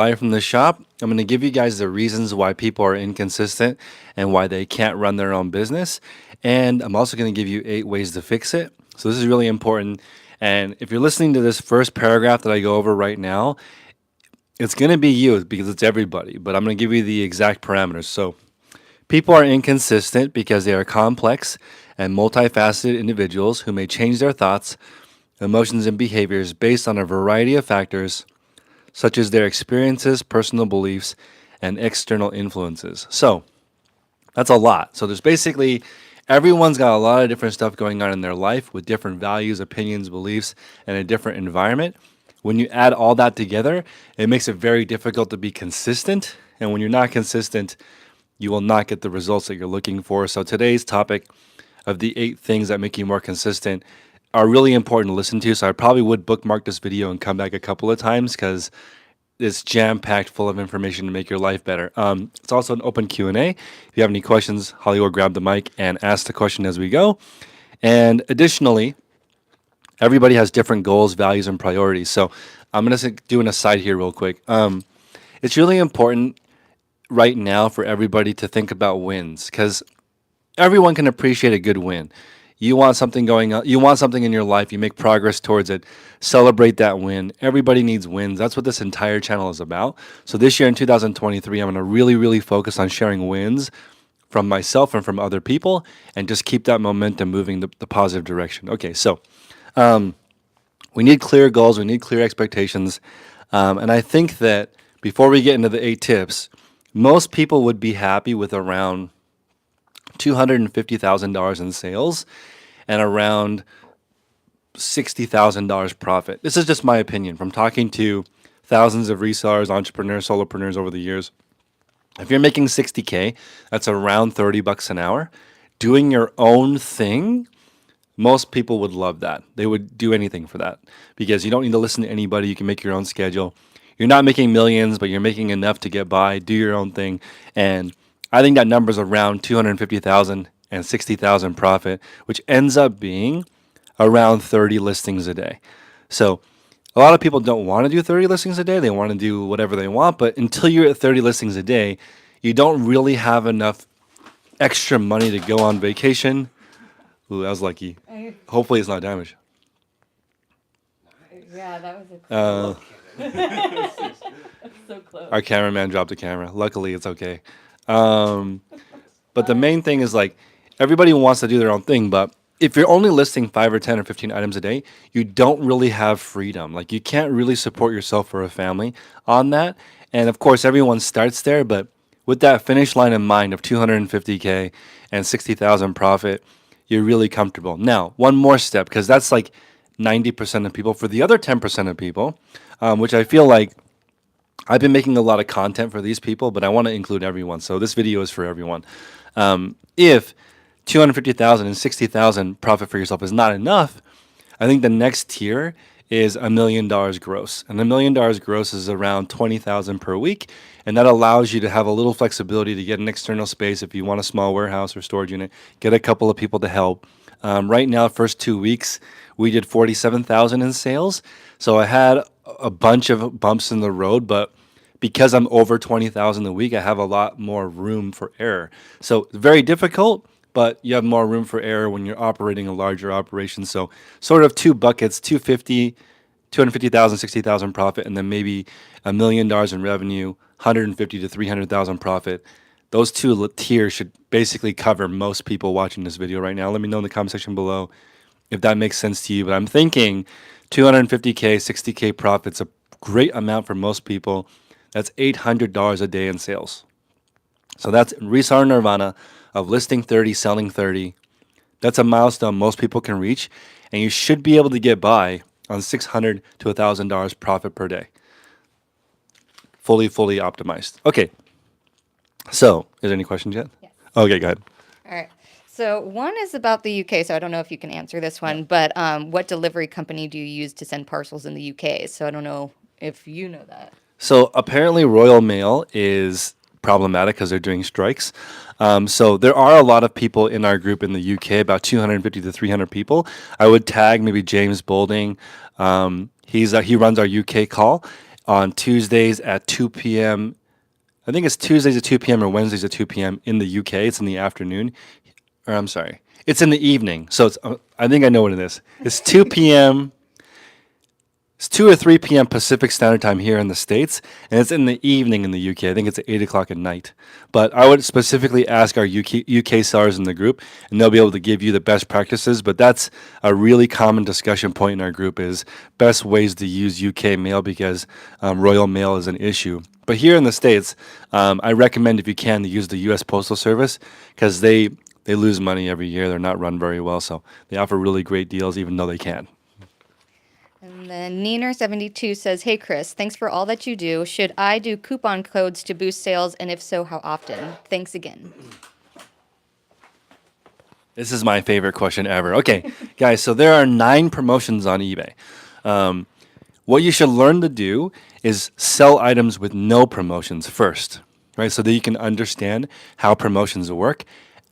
Live from the shop. I'm going to give you guys the reasons why people are inconsistent and why they can't run their own business. And I'm also going to give you 8 ways to fix it. So this is really important. And if you're listening to this first paragraph that I go over right now, it's going to be you because it's everybody, but I'm going to give you the exact parameters. So people are inconsistent because they are complex and multifaceted individuals who may change their thoughts, emotions, and behaviors based on a variety of factors such as their experiences, personal beliefs, and external influences. So that's a lot. So there's basically everyone's got a lot of different stuff going on in their life with different values, opinions, beliefs, and a different environment. When you add all that together, it makes it very difficult to be consistent. And when you're not consistent, you will not get the results that you're looking for. So today's topic of the 8 things that make you more consistent are really important to listen to. So I probably would bookmark this video and come back a couple of times because it's jam-packed full of information to make your life better. It's also an open Q&A. If you have any questions, Holly will grab the mic and ask the question as we go. And additionally, everybody has different goals, values, and priorities. So I'm going to do an aside here real quick. It's really important right now for everybody to think about wins because everyone can appreciate a good win. You want something going on, you want something in your life, you make progress towards it, celebrate that win. Everybody needs wins. That's what this entire channel is about. So this year in 2023, I'm going to really focus on sharing wins from myself and from other people and just keep that momentum moving the positive direction. Okay, so we need clear goals, we need clear expectations. And I think that before we get into the 8 tips, most people would be happy with around $250,000 in sales and around $60,000 profit. This is just my opinion from talking to thousands of resellers, entrepreneurs, solopreneurs over the years. If you're making 60K, that's around 30 bucks an hour. Doing your own thing, most people would love that. They would do anything for that because you don't need to listen to anybody. You can make your own schedule. You're not making millions, but you're making enough to get by, do your own thing. And I think that number is around 250,000 and 60,000 profit, which ends up being around 30 listings a day. So a lot of people don't want to do 30 listings a day. They want to do whatever they want, but until you're at 30 listings a day, you don't really have enough extra money to go on vacation. Ooh, that was lucky. Hopefully it's not damaged. Yeah, that was a close. So close. Our cameraman dropped the camera. Luckily, it's okay. But the main thing is like everybody wants to do their own thing, but if you're only listing 5 or 10 or 15 items a day, you don't really have freedom. Like you can't really support yourself or a family on that. And of course, everyone starts there, but with that finish line in mind of 250K and 60,000 profit, you're really comfortable. Now, one more step, because that's like 90% of people. For the other 10% of people, which I feel like I've been making a lot of content for these people, but I want to include everyone. So this video is for everyone. If 250,000 and 60,000 profit for yourself is not enough, I think the next tier is $1 million gross. And $1 million gross is around 20,000 per week. And that allows you to have a little flexibility to get an external space if you want a small warehouse or storage unit, get a couple of people to help. Right now, first 2 weeks, we did 47,000 in sales. So I had a bunch of bumps in the road, but because I'm over 20,000 a week, I have a lot more room for error. So it's very difficult, but you have more room for error when you're operating a larger operation. So sort of 2 buckets, 250,000, 60,000 profit, and then maybe $1 million in revenue, 150 to 300,000 profit. Those 2 tiers should basically cover most people watching this video right now. Let me know in the comment section below if that makes sense to you. But I'm thinking 250K, 60K profit's a great amount for most people. That's $800 a day in sales. So that's reseller nirvana of listing 30, selling 30. That's a milestone most people can reach, and you should be able to get by on $600 to $1,000 profit per day. Fully optimized. Okay. So, is there any questions yet? Yes. Okay, go ahead. All right. So one is about the UK. So I don't know if you can answer this one, but what delivery company do you use to send parcels in the UK? So I don't know if you know that. So apparently Royal Mail is problematic because they're doing strikes. So there are a lot of people in our group in the UK, about 250 to 300 people. I would tag maybe James Bolding. He runs our UK call. on Tuesdays at 2 p.m. I think it's Tuesdays at 2 p.m. or Wednesdays at 2 p.m. in the UK. It's in the afternoon. Or I'm sorry, it's in the evening. So it's I think I know what it is. It's 2 p.m. It's 2 or 3 p.m. Pacific Standard Time here in the States, and it's in the evening in the UK. I think it's at 8 o'clock at night. But I would specifically ask our UK sellers in the group, and they'll be able to give you the best practices. But that's a really common discussion point in our group is best ways to use UK mail because Royal Mail is an issue. But here in the States, I recommend if you can to use the U.S. Postal Service because they lose money every year. They're not run very well, so they offer really great deals even though they can. And then Neener72 says, "Hey Chris, thanks for all that you do. Should I do coupon codes to boost sales, and if so, how often? Thanks again." This is my favorite question ever. Okay, guys, so there are 9 promotions on eBay. What you should learn to do is sell items with no promotions first, right? So that you can understand how promotions work.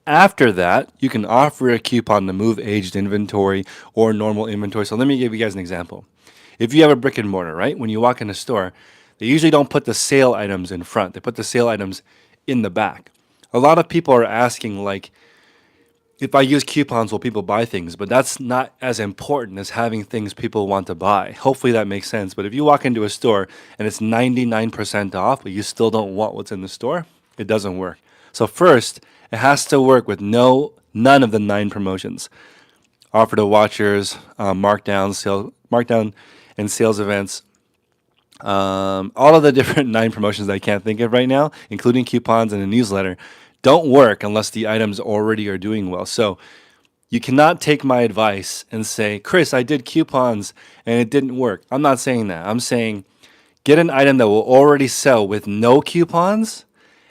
After that, you can offer a coupon to move aged inventory or normal inventory. So let me give you guys an example. If you have a brick and mortar, right? When you walk in a store, they usually don't put the sale items in front. They put the sale items in the back. A lot of people are asking like, if I use coupons, will people buy things? But that's not as important as having things people want to buy. Hopefully that makes sense. But if you walk into a store and it's 99% off, but you still don't want what's in the store, it doesn't work. So first, it has to work with none of the 9 promotions. Offer to watchers, markdown and sales events, all of the different 9 promotions that I can't think of right now, including coupons and a newsletter, don't work unless the items already are doing well. So you cannot take my advice and say, Chris, I did coupons and it didn't work. I'm not saying that. I'm saying get an item that will already sell with no coupons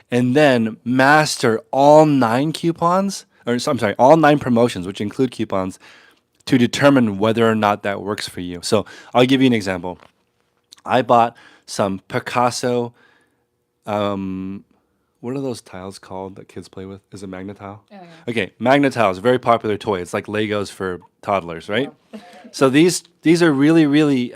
and then master all 9 coupons, or I'm sorry, all 9 promotions, which include coupons, to determine whether or not that works for you. So I'll give you an example. I bought some Picasso, what are those tiles called that kids play with? Is it Magnetile? Oh, yeah. Okay, Magnetile is a very popular toy. It's like Legos for toddlers, right? So these are really, really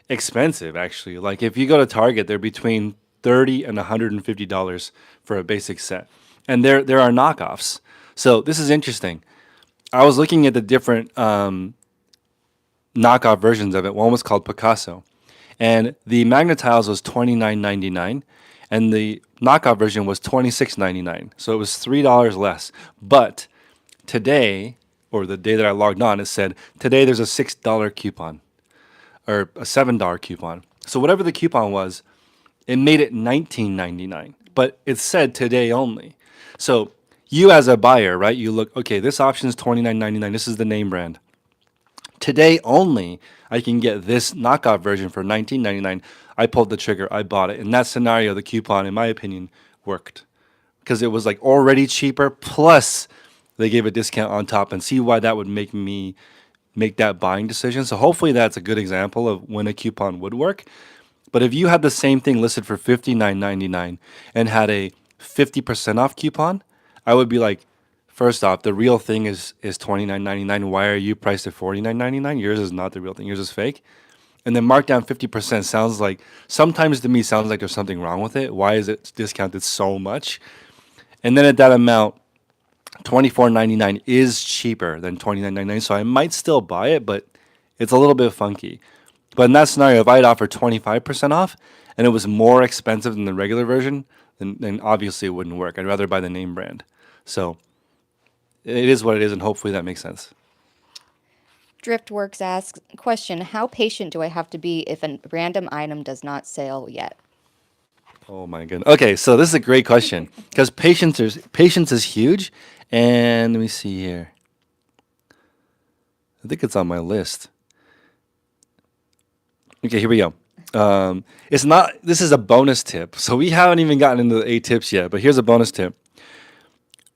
expensive, actually. Like if you go to Target, they're between $30 and $150 for a basic set. And there are knockoffs. So this is interesting. I was looking at the different knockoff versions of it. One was called Picasso. And the Magnetiles was $29.99. And the knockoff version was $26.99. So it was $3 less. But today, or the day that I logged on, it said, today there's a $6 coupon or a $7 coupon. So whatever the coupon was, it made it $19.99. But it said today only. So you as a buyer, right, you look, okay, this option is $29.99. This is the name brand. Today only, I can get this knockoff version for $19.99. I pulled the trigger. I bought it. In that scenario, the coupon, in my opinion, worked because it was like already cheaper. Plus, they gave a discount on top, and see why that would make me make that buying decision. So hopefully, that's a good example of when a coupon would work. But if you had the same thing listed for $59.99 and had a 50% off coupon, I would be like, first off, the real thing is $29.99. Why are you priced at $49.99? Yours is not the real thing. Yours is fake. And then marked down 50% sounds like, sometimes to me sounds like there's something wrong with it. Why is it discounted so much? And then at that amount, $24.99 is cheaper than $29.99. So I might still buy it, but it's a little bit funky. But in that scenario, if I'd offered 25% off and it was more expensive than the regular version, then obviously it wouldn't work. I'd rather buy the name brand. So it is what it is, and hopefully that makes sense. Driftworks asks, question, how patient do I have to be if a random item does not sell yet? Oh my goodness. Okay, so this is a great question because patience is huge. And let me see here. I think it's on my list. Okay, here we go. It's not. This is a bonus tip. So we haven't even gotten into the 8 tips yet, but here's a bonus tip.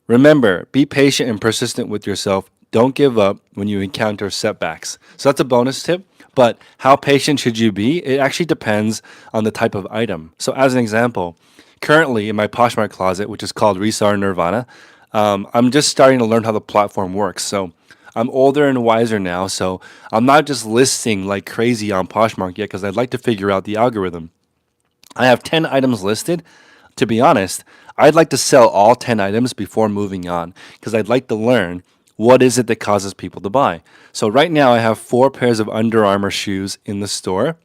Remember, be patient and persistent with yourself. Don't give up when you encounter setbacks. So that's a bonus tip. But how patient should you be? It actually depends on the type of item. So as an example, currently in my Poshmark closet, which is called Reseller Nirvana, I'm just starting to learn how the platform works. So I'm older and wiser now, so I'm not just listing like crazy on Poshmark yet because I'd like to figure out the algorithm. I have 10 items listed. To be honest, I'd like to sell all 10 items before moving on because I'd like to learn what is it that causes people to buy. So right now I have 4 pairs of Under Armour shoes in the store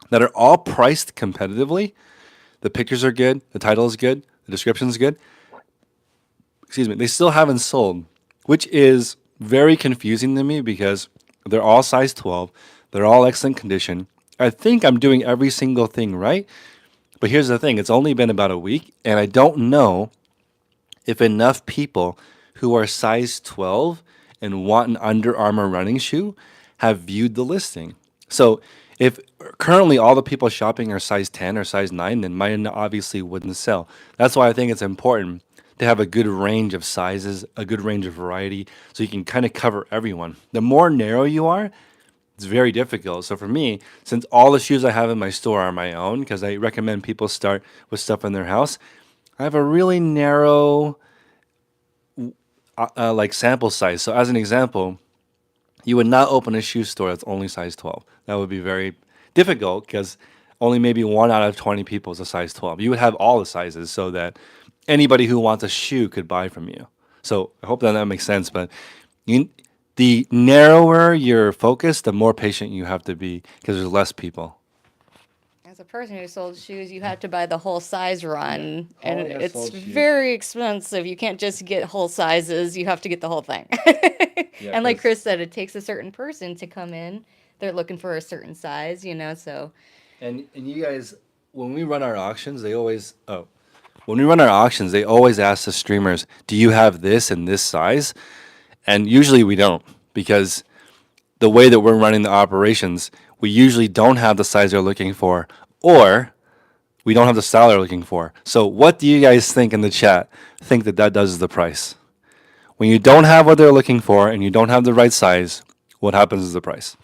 that are all priced competitively. The pictures are good, the title is good, the description is good. Excuse me, they still haven't sold, which is very confusing to me because they're all size 12, they're all excellent condition. I think I'm doing every single thing right, but here's the thing, it's only been about a week, and I don't know if enough people who are size 12 and want an Under Armour running shoe have viewed the listing. So if currently all the people shopping are size 10 or size 9, then mine obviously wouldn't sell. That's why I think it's important to have a good range of sizes, a good range of variety, so you can kind of cover everyone. The more narrow you are, it's very difficult. So for me, since all the shoes I have in my store are my own, because I recommend people start with stuff in their house, I have a really narrow like sample size. So as an example, you would not open a shoe store that's only size 12. That would be very difficult because only maybe 1 out of 20 people is a size 12. You would have all the sizes so that anybody who wants a shoe could buy from you. So I hope that that makes sense. But you, the narrower your focus, the more patient you have to be because there's less people. As a person who sold shoes, you have to buy the whole size run, and Holly has it's sold shoes. very expensive. You can't just get whole sizes, you have to get the whole thing. Yeah, And like 'cause- Chris said, it takes a certain person to come in. They're looking for a certain size, so And you guys, when we run our auctions, when we run our auctions, they always ask the streamers, "Do you have this in this size?" And usually we don't because the way that we're running the operations, we usually don't have the size they're looking for, or we don't have the style they're looking for. So what do you guys think in the chat? Think that that does the price? When you don't have what they're looking for and you don't have the right size, what happens is the price.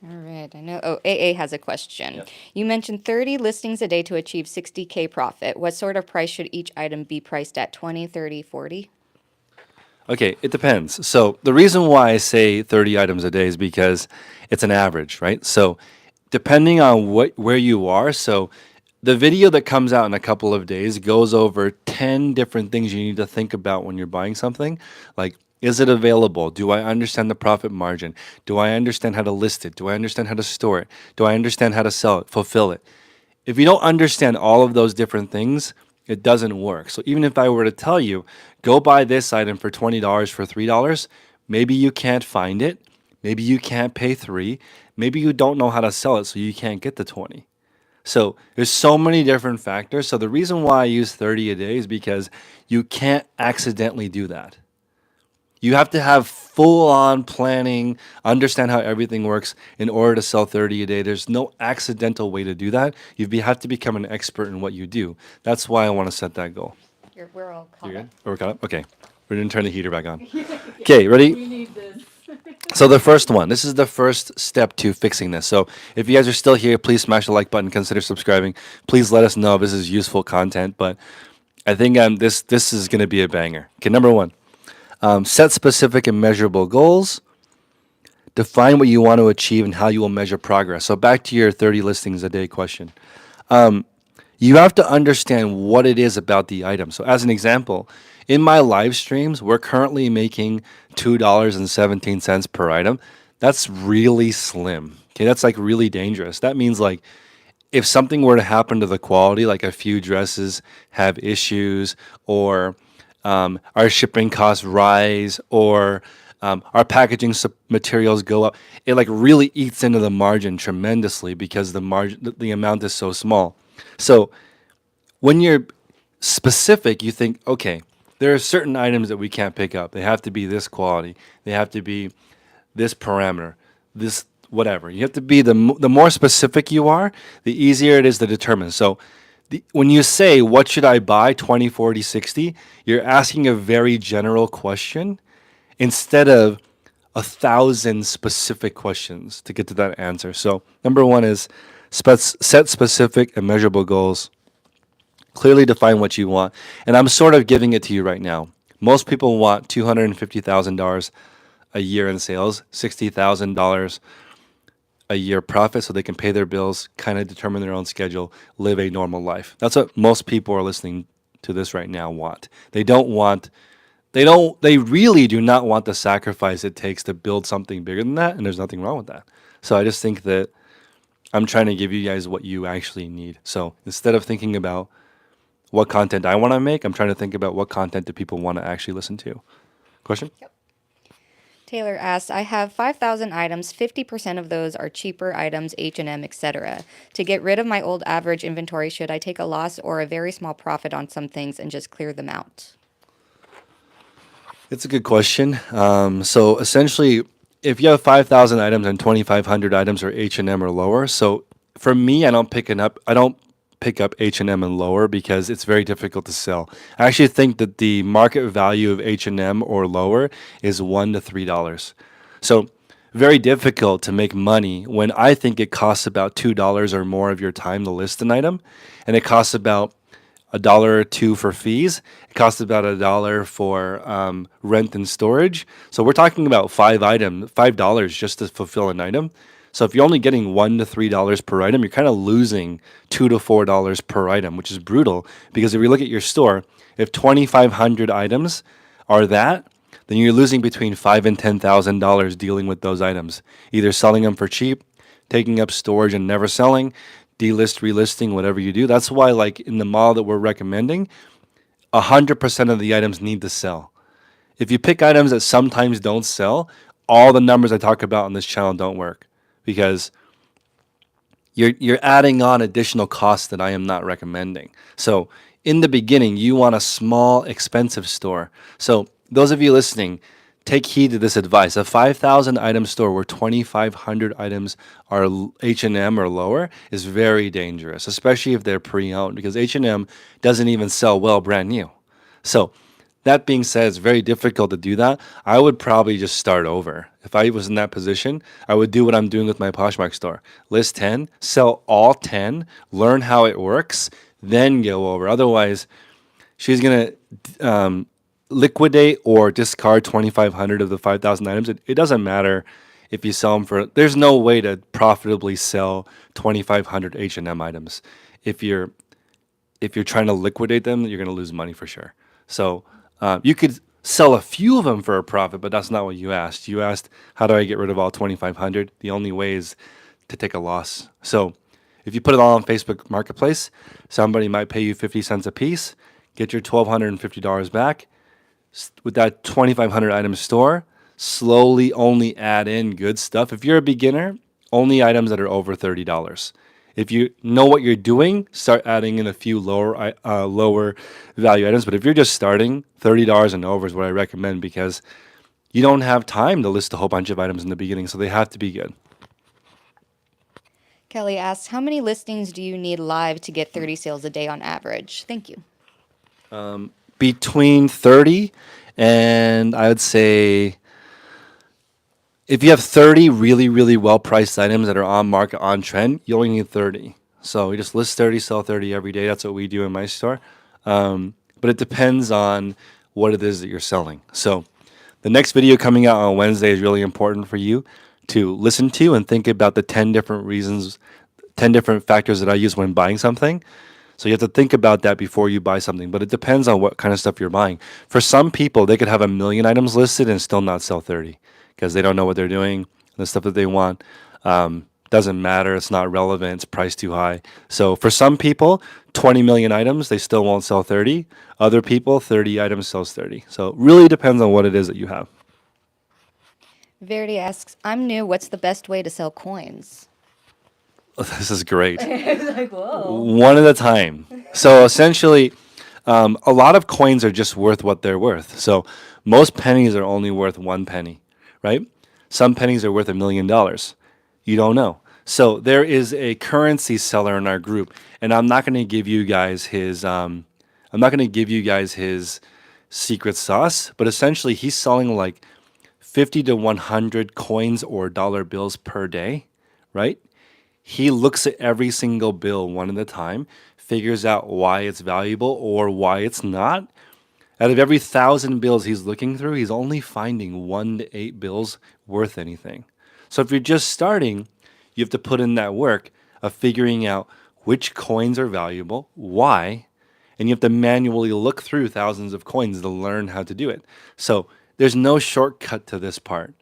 all right. I know. Oh, AA has a question. Yep. You mentioned 30 listings a day to achieve 60K profit. What sort of price should each item be priced at? 20, 30, 40? Okay, it depends. So the reason why I say 30 items a day is because it's an average, right? So depending on where you are, so the video that comes out in a couple of days goes over 10 different things you need to think about when you're buying something. Like, is it available? Do I understand the profit margin? Do I understand how to list it? Do I understand how to store it? Do I understand how to sell it, fulfill it? If you don't understand all of those different things, it doesn't work. So even if I were to tell you, go buy this item for $20 for $3, maybe you can't find it. Maybe you can't pay 3. Maybe you don't know how to sell it, so you can't get the 20. So there's so many different factors. So the reason why I use 30 a day is because you can't accidentally do that. You have to have full on planning, understand how everything works in order to sell 30 a day. There's no accidental way to do that. Have to become an expert in what you do. That's why I want to set that goal. We're all caught You're up. good? We're caught up? Okay. We're going to turn the heater back on. Okay, ready? need this. So the first one, this is the first step to fixing this. So if you guys are still here, please smash the like button, consider subscribing. Please let us know if this is useful content, but I think this is going to be a banger. Okay, number 1. Set specific and measurable goals. Define what you want to achieve and how you will measure progress. So back to your 30 listings a day question. You have to understand what it is about the item. So as an example, in my live streams, we're currently making $2.17 per item. That's really slim. Okay, that's like really dangerous. That means like if something were to happen to the quality, like a few dresses have issues, or our shipping costs rise, or our packaging materials go up, it like really eats into the margin tremendously because the amount is so small. So when you're specific, you think, okay, there are certain items that we can't pick up. They have to be this quality. They have to be this parameter, this whatever. You have to be the more specific you are, the easier it is to determine. So when you say, what should I buy, 20, 40, 60, you're asking a very general question instead of 1,000 specific questions to get to that answer. So number 1 is set specific and measurable goals. Clearly define what you want. And I'm sort of giving it to you right now. Most people want $250,000 a year in sales, $60,000 a year profit so they can pay their bills, kind of determine their own schedule, live a normal life. That's what most people are listening to this right now want. They really do not want the sacrifice it takes to build something bigger than that, and there's nothing wrong with that. So I just think that I'm trying to give you guys what you actually need. So instead of thinking about what content I want to make, I'm trying to think about what content do people want to actually listen to. Question? Taylor asks, I have 5,000 items. 50% of those are cheaper items, H&M, etc. To get rid of my old average inventory, should I take a loss or a very small profit on some things and just clear them out? It's a good question. So essentially, if you have 5,000 items and 2,500 items are H&M or lower, so for me, I don't pick up H&M and lower because it's very difficult to sell. I actually think that the market value of H&M or lower is $1 to $3. So very difficult to make money when I think it costs about $2 or more of your time to list an item, and it costs about $1 or $2 for fees. It costs about $1 for rent and storage. So we're talking about $5 just to fulfill an item. So if you're only getting $1 to $3 per item, you're kind of losing $2 to $4 per item, which is brutal. Because if you look at your store, if 2,500 items are that, then you're losing between $5,000 and $10,000 dealing with those items, either selling them for cheap, taking up storage and never selling, delist, relisting, whatever you do. That's why, like in the model that we're recommending, 100% of the items need to sell. If you pick items that sometimes don't sell, all the numbers I talk about on this channel don't work because you're adding on additional costs that I am not recommending. So in the beginning, you want a small, expensive store. So those of you listening, take heed to this advice. A 5,000 item store where 2,500 items are H&M or lower is very dangerous, especially if they're pre-owned, because H&M doesn't even sell well brand new. So that being said, it's very difficult to do that. I would probably just start over. If I was in that position, I would do what I'm doing with my Poshmark store. List 10, sell all 10, learn how it works, then go over. Otherwise, she's going to liquidate or discard 2,500 of the 5,000 items. It doesn't matter if you sell them for, there's no way to profitably sell 2,500 H&M items. If you're trying to liquidate them, you're going to lose money for sure. So you could sell a few of them for a profit, but that's not what you asked. You asked, how do I get rid of all 2,500? The only way is to take a loss. So if you put it all on Facebook Marketplace, somebody might pay you 50 cents a piece, get your $1,250 back. With that 2,500 item store, slowly only add in good stuff. If you're a beginner, only items that are over $30. If you know what you're doing, start adding in a few lower value items. But if you're just starting, $30 and over is what I recommend because you don't have time to list a whole bunch of items in the beginning, so they have to be good. Kelly asks, how many listings do you need live to get 30 sales a day on average? Thank you. Between 30 and I would say if you have 30 really, really well-priced items that are on market, on trend, you only need 30. So we just list 30, sell 30 every day. That's what we do in my store. But it depends on what it is that you're selling. So the next video coming out on Wednesday is really important for you to listen to and think about the 10 different reasons, 10 different factors that I use when buying something. So you have to think about that before you buy something, but it depends on what kind of stuff you're buying. For some people, they could have 1,000,000 items listed and still not sell 30 because they don't know what they're doing. The stuff that they want doesn't matter. It's not relevant. It's priced too high. So for some people, 20 million items, they still won't sell 30. Other people, 30 items sells 30. So it really depends on what it is that you have. Verity asks, I'm new. What's the best way to sell coins? This is great. Like, whoa. One at a time. So essentially, a lot of coins are just worth what they're worth. So most pennies are only worth 1 penny, right? Some pennies are worth $1,000,000. You don't know. So there is a currency seller in our group, and I'm not going to give you guys his. I'm not going to give you guys his secret sauce, but essentially he's selling like 50 to 100 coins or dollar bills per day, right? He looks at every single bill one at a time, figures out why it's valuable or why it's not, Out of every 1,000 bills he's looking through, he's only finding 1 to 8 bills worth anything. So if you're just starting, you have to put in that work of figuring out which coins are valuable, why, and you have to manually look through thousands of coins to learn how to do it. So there's no shortcut to this part.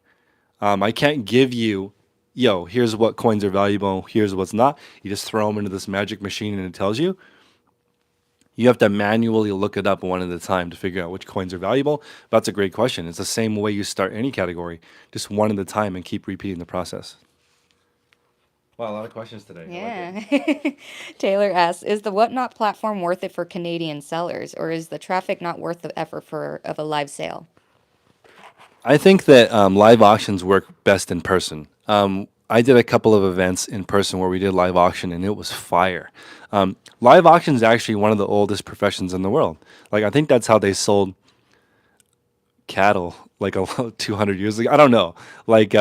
I can't give you, yo, here's what coins are valuable, here's what's not. You just throw them into this magic machine and it tells you. You have to manually look it up one at a time to figure out which coins are valuable. That's a great question. It's the same way you start any category, just one at a time and keep repeating the process. Wow, a lot of questions today. I like it. Yeah. Taylor asks, is the Whatnot platform worth it for Canadian sellers, or is the traffic not worth the effort of a live sale? I think that live auctions work best in person. I did a couple of events in person where we did live auction, and it was fire. Live auction is actually one of the oldest professions in the world. Like I think that's how they sold cattle like 200 years ago. I don't know. Like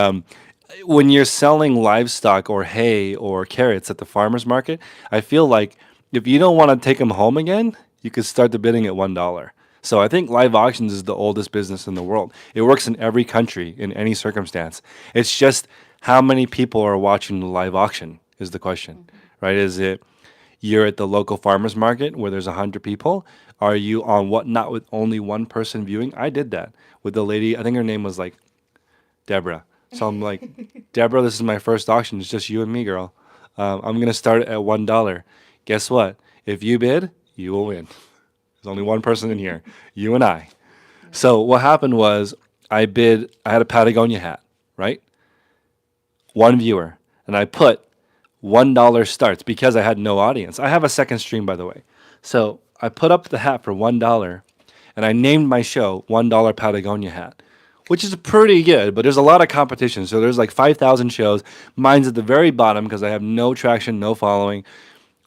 when you're selling livestock or hay or carrots at the farmers market, I feel like if you don't want to take them home again, you could start the bidding at $1. So I think live auctions is the oldest business in the world. It works in every country in any circumstance. It's just how many people are watching the live auction is the question, right? Is it you're at the local farmers market where there's 100 people? Are you on Whatnot with only one person viewing? I did that with the lady. I think her name was like Deborah. So I'm like, Deborah, this is my first auction. It's just you and me, girl. I'm gonna start at $1. Guess what? If you bid, you will win. There's only one person in here, you and I. So what happened was I bid. I had a Patagonia hat, right? One viewer, and I put $1 starts because I had no audience. I have a second stream, by the way. So I put up the hat for $1, and I named my show $1 Patagonia hat, which is pretty good, but there's a lot of competition. So there's like 5,000 shows. Mine's at the very bottom because I have no traction, no following.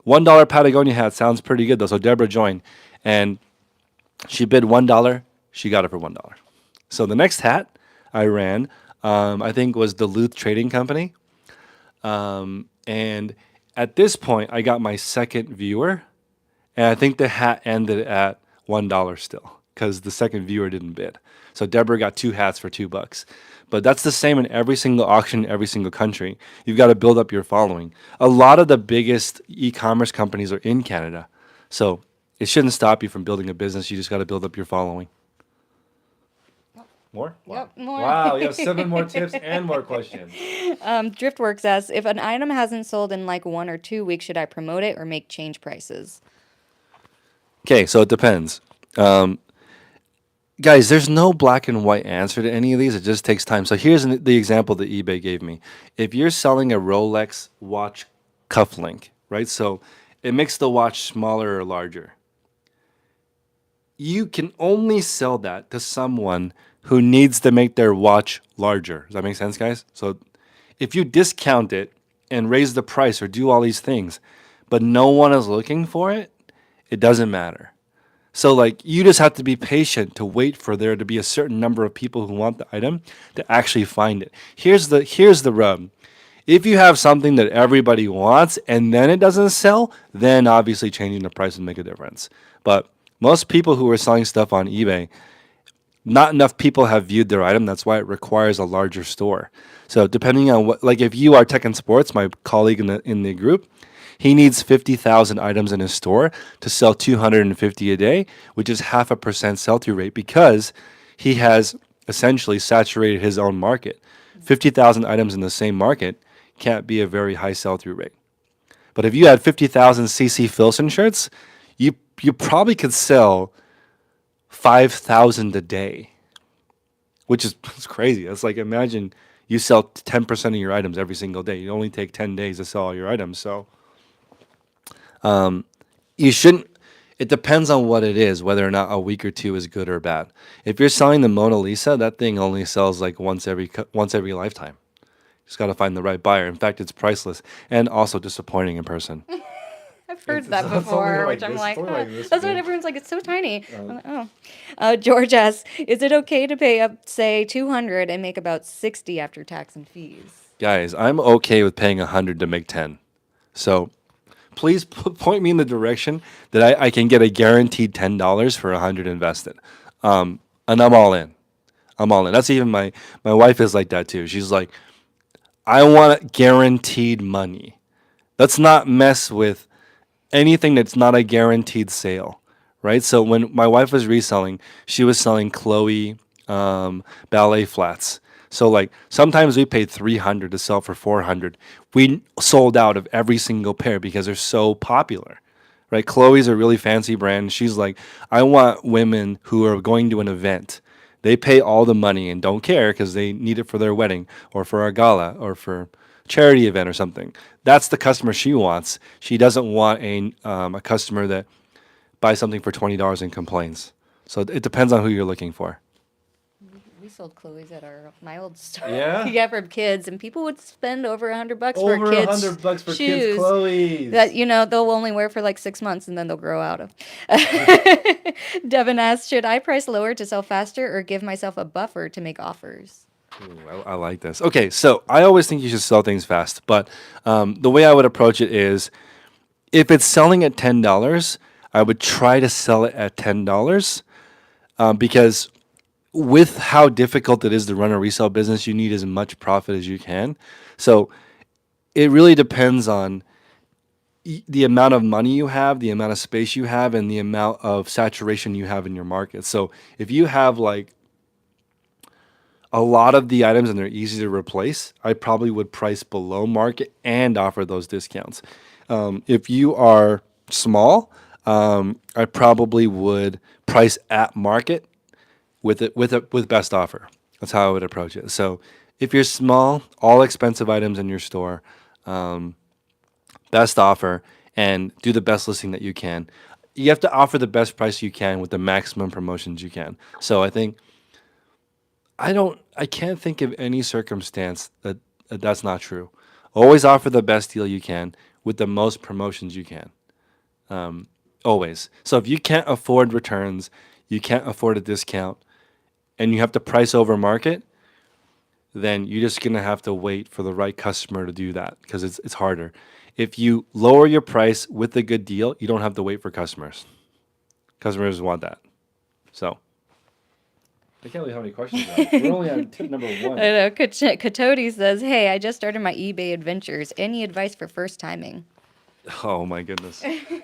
$1 Patagonia hat sounds pretty good though. So Deborah joined, and she bid $1. She got it for $1. So the next hat I ran, I think was Duluth Trading Company. And at this point, I got my second viewer, and I think the hat ended at $1 still because the second viewer didn't bid. So Deborah got two hats for $2. But that's the same in every single auction, every single country. You've got to build up your following. A lot of the biggest e-commerce companies are in Canada. So it shouldn't stop you from building a business. You just got to build up your following. More? Yep, more. Wow, you have 7 more tips and more questions. Driftworks asks, if an item hasn't sold in like 1 or 2 weeks, should I promote it or make change prices? Okay, so it depends. Guys, there's no black and white answer to any of these. It just takes time. So here's the example that eBay gave me. If you're selling a Rolex watch cufflink, right? So it makes the watch smaller or larger. You can only sell that to someone who needs to make their watch larger. Does that make sense, guys? So if you discount it and raise the price or do all these things, but no one is looking for it, it doesn't matter. So like you just have to be patient to wait for there to be a certain number of people who want the item to actually find it. Here's the rub. If you have something that everybody wants and then it doesn't sell, then obviously changing the price would make a difference. But most people who are selling stuff on eBay, not enough people have viewed their item. That's why it requires a larger store. So depending on what, like if you are Tech and Sports, my colleague in the group, he needs 50,000 items in his store to sell 250 a day, which is 0.5% sell-through rate because he has essentially saturated his own market. 50,000 items in the same market can't be a very high sell-through rate. But if you had 50,000 CC Filson shirts, you probably could sell 5,000 a day, which is it's crazy. It's like imagine you sell 10% of your items every single day. You only take 10 days to sell all your items. So you shouldn't. It depends on what it is, whether or not a week or two is good or bad. If you're selling the Mona Lisa, that thing only sells like once every lifetime. Just got to find the right buyer. In fact, it's priceless and also disappointing in person. I've heard It's that only before, like which I'm this- like, it's only huh. like this That's what big. everyone's like. It's so tiny. I'm like, oh. George asks, is it okay to pay up, say, 200 and make about 60 after tax and fees? Guys, I'm okay with paying 100 to make 10. So please point me in the direction that I can get a guaranteed $10 for 100 invested. And I'm all in. I'm all in. That's even my wife is like that too. She's like, I want guaranteed money. Let's not mess with anything that's not a guaranteed sale, right? So when my wife was reselling, she was selling Chloe ballet flats. So like sometimes we paid 300 to sell for 400. We sold out of every single pair because they're so popular, right? Chloe's a really fancy brand. She's like, I want women who are going to an event. They pay all the money and don't care because they need it for their wedding or for a gala or for charity event or something. That's the customer she wants. She doesn't want a customer that buys something for $20 and complains. So it depends on who you're looking for. We sold Chloe's at my old store. Yeah? Yeah, for kids, and people would spend over $100 for Over kids' $100 for kids' shoes Chloe's. that they'll only wear for like 6 months and then they'll grow out of. Devin asks, should I price lower to sell faster or give myself a buffer to make offers? Ooh, I like this. Okay, so I always think you should sell things fast, but the way I would approach it is if it's selling at $10, I would try to sell it at $10 because with how difficult it is to run a resale business, you need as much profit as you can. So it really depends on the amount of money you have, the amount of space you have, and the amount of saturation you have in your market. So if you have like a lot of the items and they're easy to replace, I probably would price below market and offer those discounts. If you are small, I probably would price at market with best offer. That's how I would approach it. So if you're small, all expensive items in your store, best offer, and do the best listing that you can. You have to offer the best price you can with the maximum promotions you can. So I can't think of any circumstance that's not true. Always offer the best deal you can with the most promotions you can. Always. So if you can't afford returns, you can't afford a discount, and you have to price over market, then you're just gonna have to wait for the right customer to do that because it's harder. If you lower your price with a good deal, you don't have to wait for customers. Customers want that. So I can't believe how many questions we have. We're only on tip number I one. know. Katodi says, hey, I just started my eBay adventures. Any advice for first timing? Oh my goodness,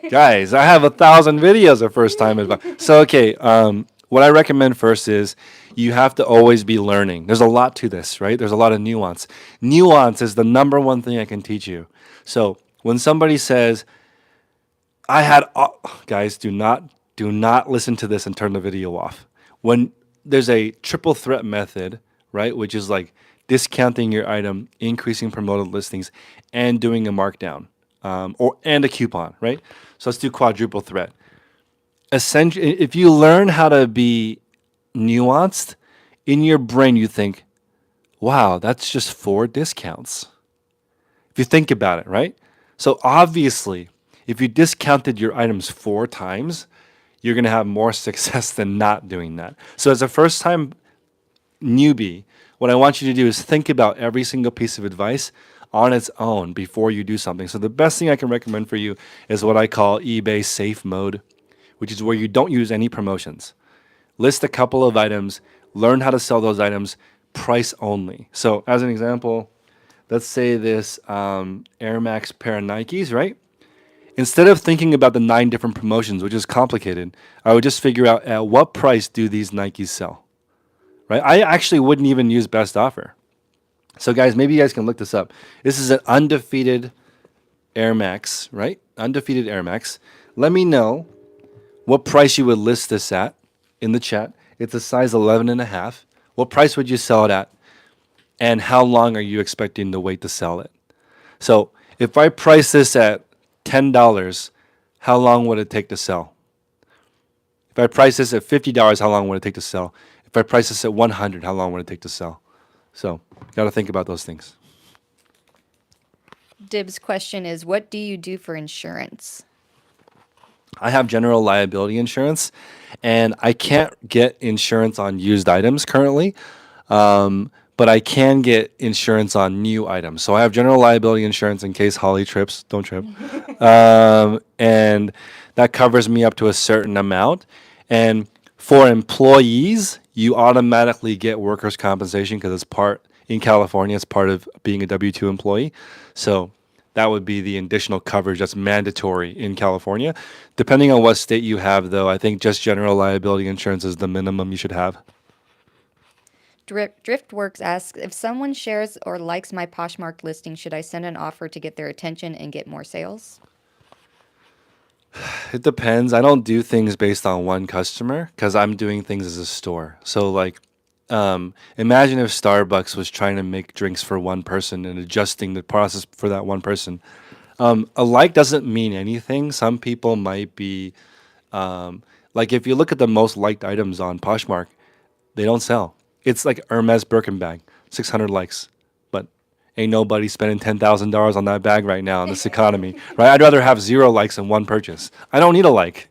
guys! I have 1,000 videos of first time advice. So okay, what I recommend first is you have to always be learning. There's a lot to this, right? There's a lot of nuance. Nuance is the number one thing I can teach you. So when somebody says, guys, do not listen to this and turn the video off. When there's a triple threat method, right, which is like discounting your item, increasing promoted listings, and doing a markdown, and a coupon, right? So let's do quadruple threat. Essentially, if you learn how to be nuanced, in your brain you think, wow, that's just 4 discounts. If you think about it, right? So obviously, if you discounted your items 4 times, you're going to have more success than not doing that. So as a first time newbie, what I want you to do is think about every single piece of advice on its own before you do something. So the best thing I can recommend for you is what I call eBay safe mode, which is where you don't use any promotions. List a couple of items, learn how to sell those items, price only. So as an example, let's say this Air Max pair of Nikes, right? Instead of thinking about the 9 different promotions, which is complicated, I would just figure out at what price do these Nikes sell, right? I actually wouldn't even use best offer. So guys, maybe you guys can look this up. This is an undefeated Air Max, right? Undefeated Air Max. Let me know what price you would list this at in the chat. It's a size 11 and a half. What price would you sell it at? And how long are you expecting to wait to sell it? So if I price this at $10, how long would it take to sell? If I price this at $50, how long would it take to sell? If I price this at $100, how long would it take to sell? So, got to think about those things. Dib's question is, what do you do for insurance? I have general liability insurance, and I can't get insurance on used items currently. but I can get insurance on new items. So I have general liability insurance in case Holly trips, don't trip. And that covers me up to a certain amount. And for employees, you automatically get workers' compensation because it's part in California, it's part of being a W 2 employee. So that would be the additional coverage that's mandatory in California. Depending on what state you have, though, I think just general liability insurance is the minimum you should have. Driftworks asks, if someone shares or likes my Poshmark listing, should I send an offer to get their attention and get more sales? It depends. I don't do things based on one customer because I'm doing things as a store. So, like, imagine if Starbucks was trying to make drinks for one person and adjusting the process for that one person. A like doesn't mean anything. Some people might be, like, if you look at the most liked items on Poshmark, they don't sell. It's like Hermes Birkin bag, 600 likes, but ain't nobody spending $10,000 on that bag right now in this economy, right? I'd rather have 0 likes than one purchase. I don't need a like.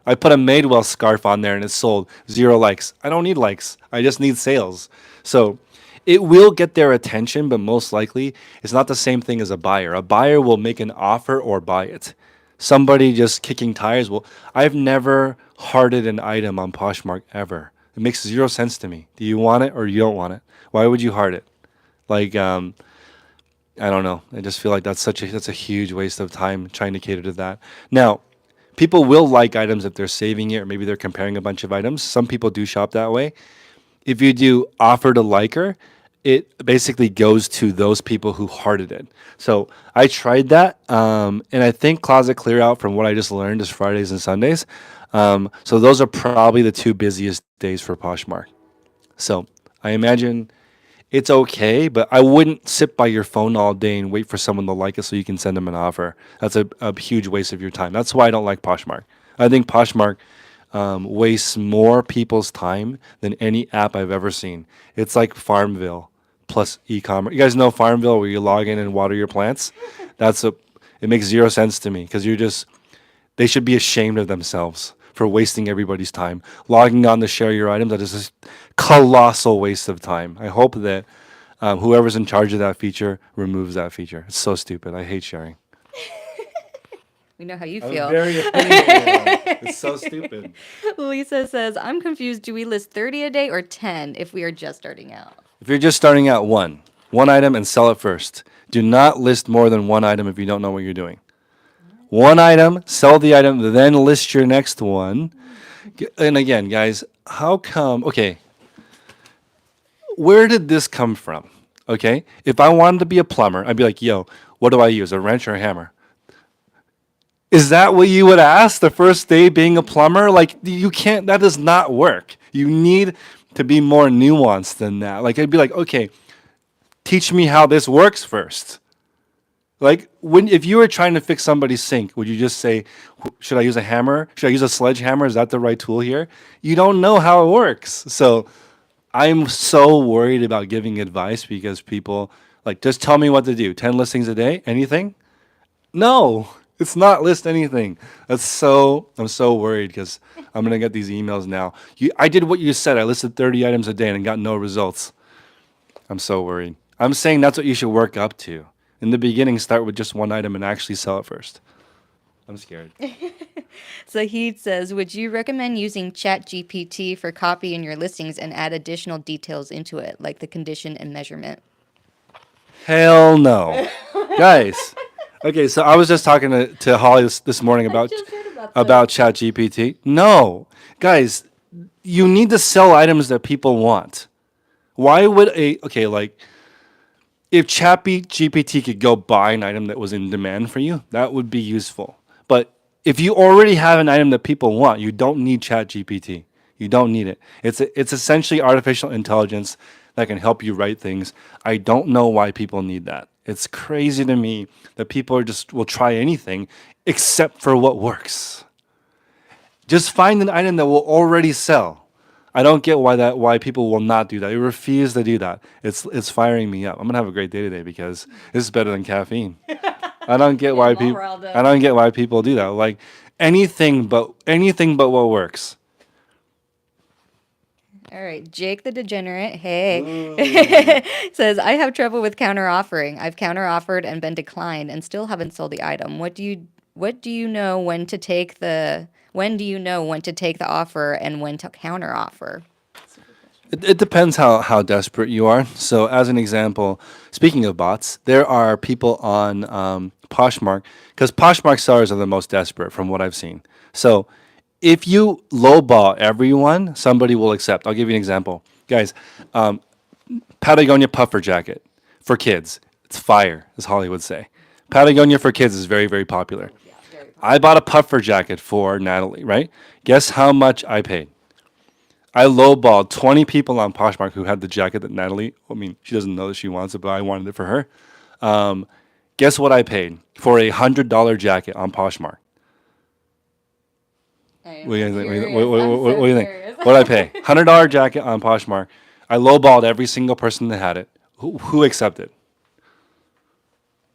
I put a Madewell scarf on there and it's sold 0 likes. I don't need likes. I just need sales. So it will get their attention, but most likely it's not the same thing as a buyer. A buyer will make an offer or buy it. Somebody just kicking tires will. I've never hearted an item on Poshmark ever. It makes 0 sense to me. Do you want it or you don't want it? Why would you heart it? Like, I don't know. I just feel like that's a huge waste of time trying to cater to that. Now, people will like items if they're saving it or maybe they're comparing a bunch of items. Some people do shop that way. If you do offer to liker, it basically goes to those people who hearted it. So I tried that, and I think Closet Clear Out, from what I just learned, is Fridays and Sundays. So those are probably the two busiest days for Poshmark. So I imagine it's okay, but I wouldn't sit by your phone all day and wait for someone to like it so you can send them an offer. That's a huge waste of your time. That's why I don't like Poshmark. I think Poshmark wastes more people's time than any app I've ever seen. It's like Farmville plus e-commerce. You guys know Farmville where you log in and water your plants? That's a it makes 0 sense to me because they should be ashamed of themselves for wasting everybody's time. Logging on to share your items, that is a colossal waste of time. I hope that whoever's in charge of that feature removes that feature. It's so stupid. I hate sharing. We know how you I'm feel. very opinionated. It's so stupid. Lisa says, I'm confused. Do we list 30 a day or 10 if we are just starting out? If you're just starting out, one item and sell it first. Do not list more than one item if you don't know what you're doing. One item, sell the item, then list your next one. And again, guys, how come? Okay, where did this come from? Okay, if I wanted to be a plumber, I'd be like, yo, what do I use, a wrench or a hammer? Is that what you would ask the first day being a plumber? Like, you can't, that does not work. You need to be more nuanced than that. Like, I'd be like, okay, teach me how this works first. Like, if you were trying to fix somebody's sink, would you just say, should I use a hammer? Should I use a sledgehammer? Is that the right tool here? You don't know how it works. So I'm so worried about giving advice because people, like, just tell me what to do. 10 listings a day? Anything? No, it's not list anything. I'm so worried because I'm going to get these emails now. I did what you said. I listed 30 items a day and got no results. I'm so worried. I'm saying that's what you should work up to. In the beginning, start with just one item and actually sell it first. I'm scared. Zahid says, would you recommend using ChatGPT for copy in your listings and add additional details into it, like the condition and measurement? Hell no. Guys. Okay, so I was just talking to Holly this morning about ChatGPT. No. Guys, you need to sell items that people want. Why would like, if ChatGPT could go buy an item that was in demand for you, that would be useful. But if you already have an item that people want, you don't need ChatGPT. You don't need it. It's essentially artificial intelligence that can help you write things. I don't know why people need that. It's crazy to me that people will try anything except for what works. Just find an item that will already sell. I don't get why people will not do that. They refuse to do that. It's firing me up. I'm gonna have a great day today because this is better than caffeine. I don't get why people I don't get why people do that. Like anything but what works. All right, Jake the Degenerate, hey, Ooh. says, I have trouble with counter offering. I've counter offered and been declined and still haven't sold the item. What do you know when do you know when to take the offer and when to counter offer? It depends how desperate you are. So, as an example, speaking of bots, there are people on Poshmark because Poshmark sellers are the most desperate from what I've seen. So, if you lowball everyone, somebody will accept. I'll give you an example, guys. Patagonia puffer jacket for kids. It's fire, as Holly would say. Patagonia for kids is very, very popular. Yeah, very I bought a puffer jacket for Natalie, right? Guess how much I paid? I lowballed 20 people on Poshmark who had the jacket that Natalie, I mean, she doesn't know that she wants it, but I wanted it for her. Guess what I paid for a $100 jacket on Poshmark? I am What do you so think? curious. I'm What so do you think? curious. What did I pay? $100 jacket on Poshmark. I lowballed every single person that had it. Who accepted?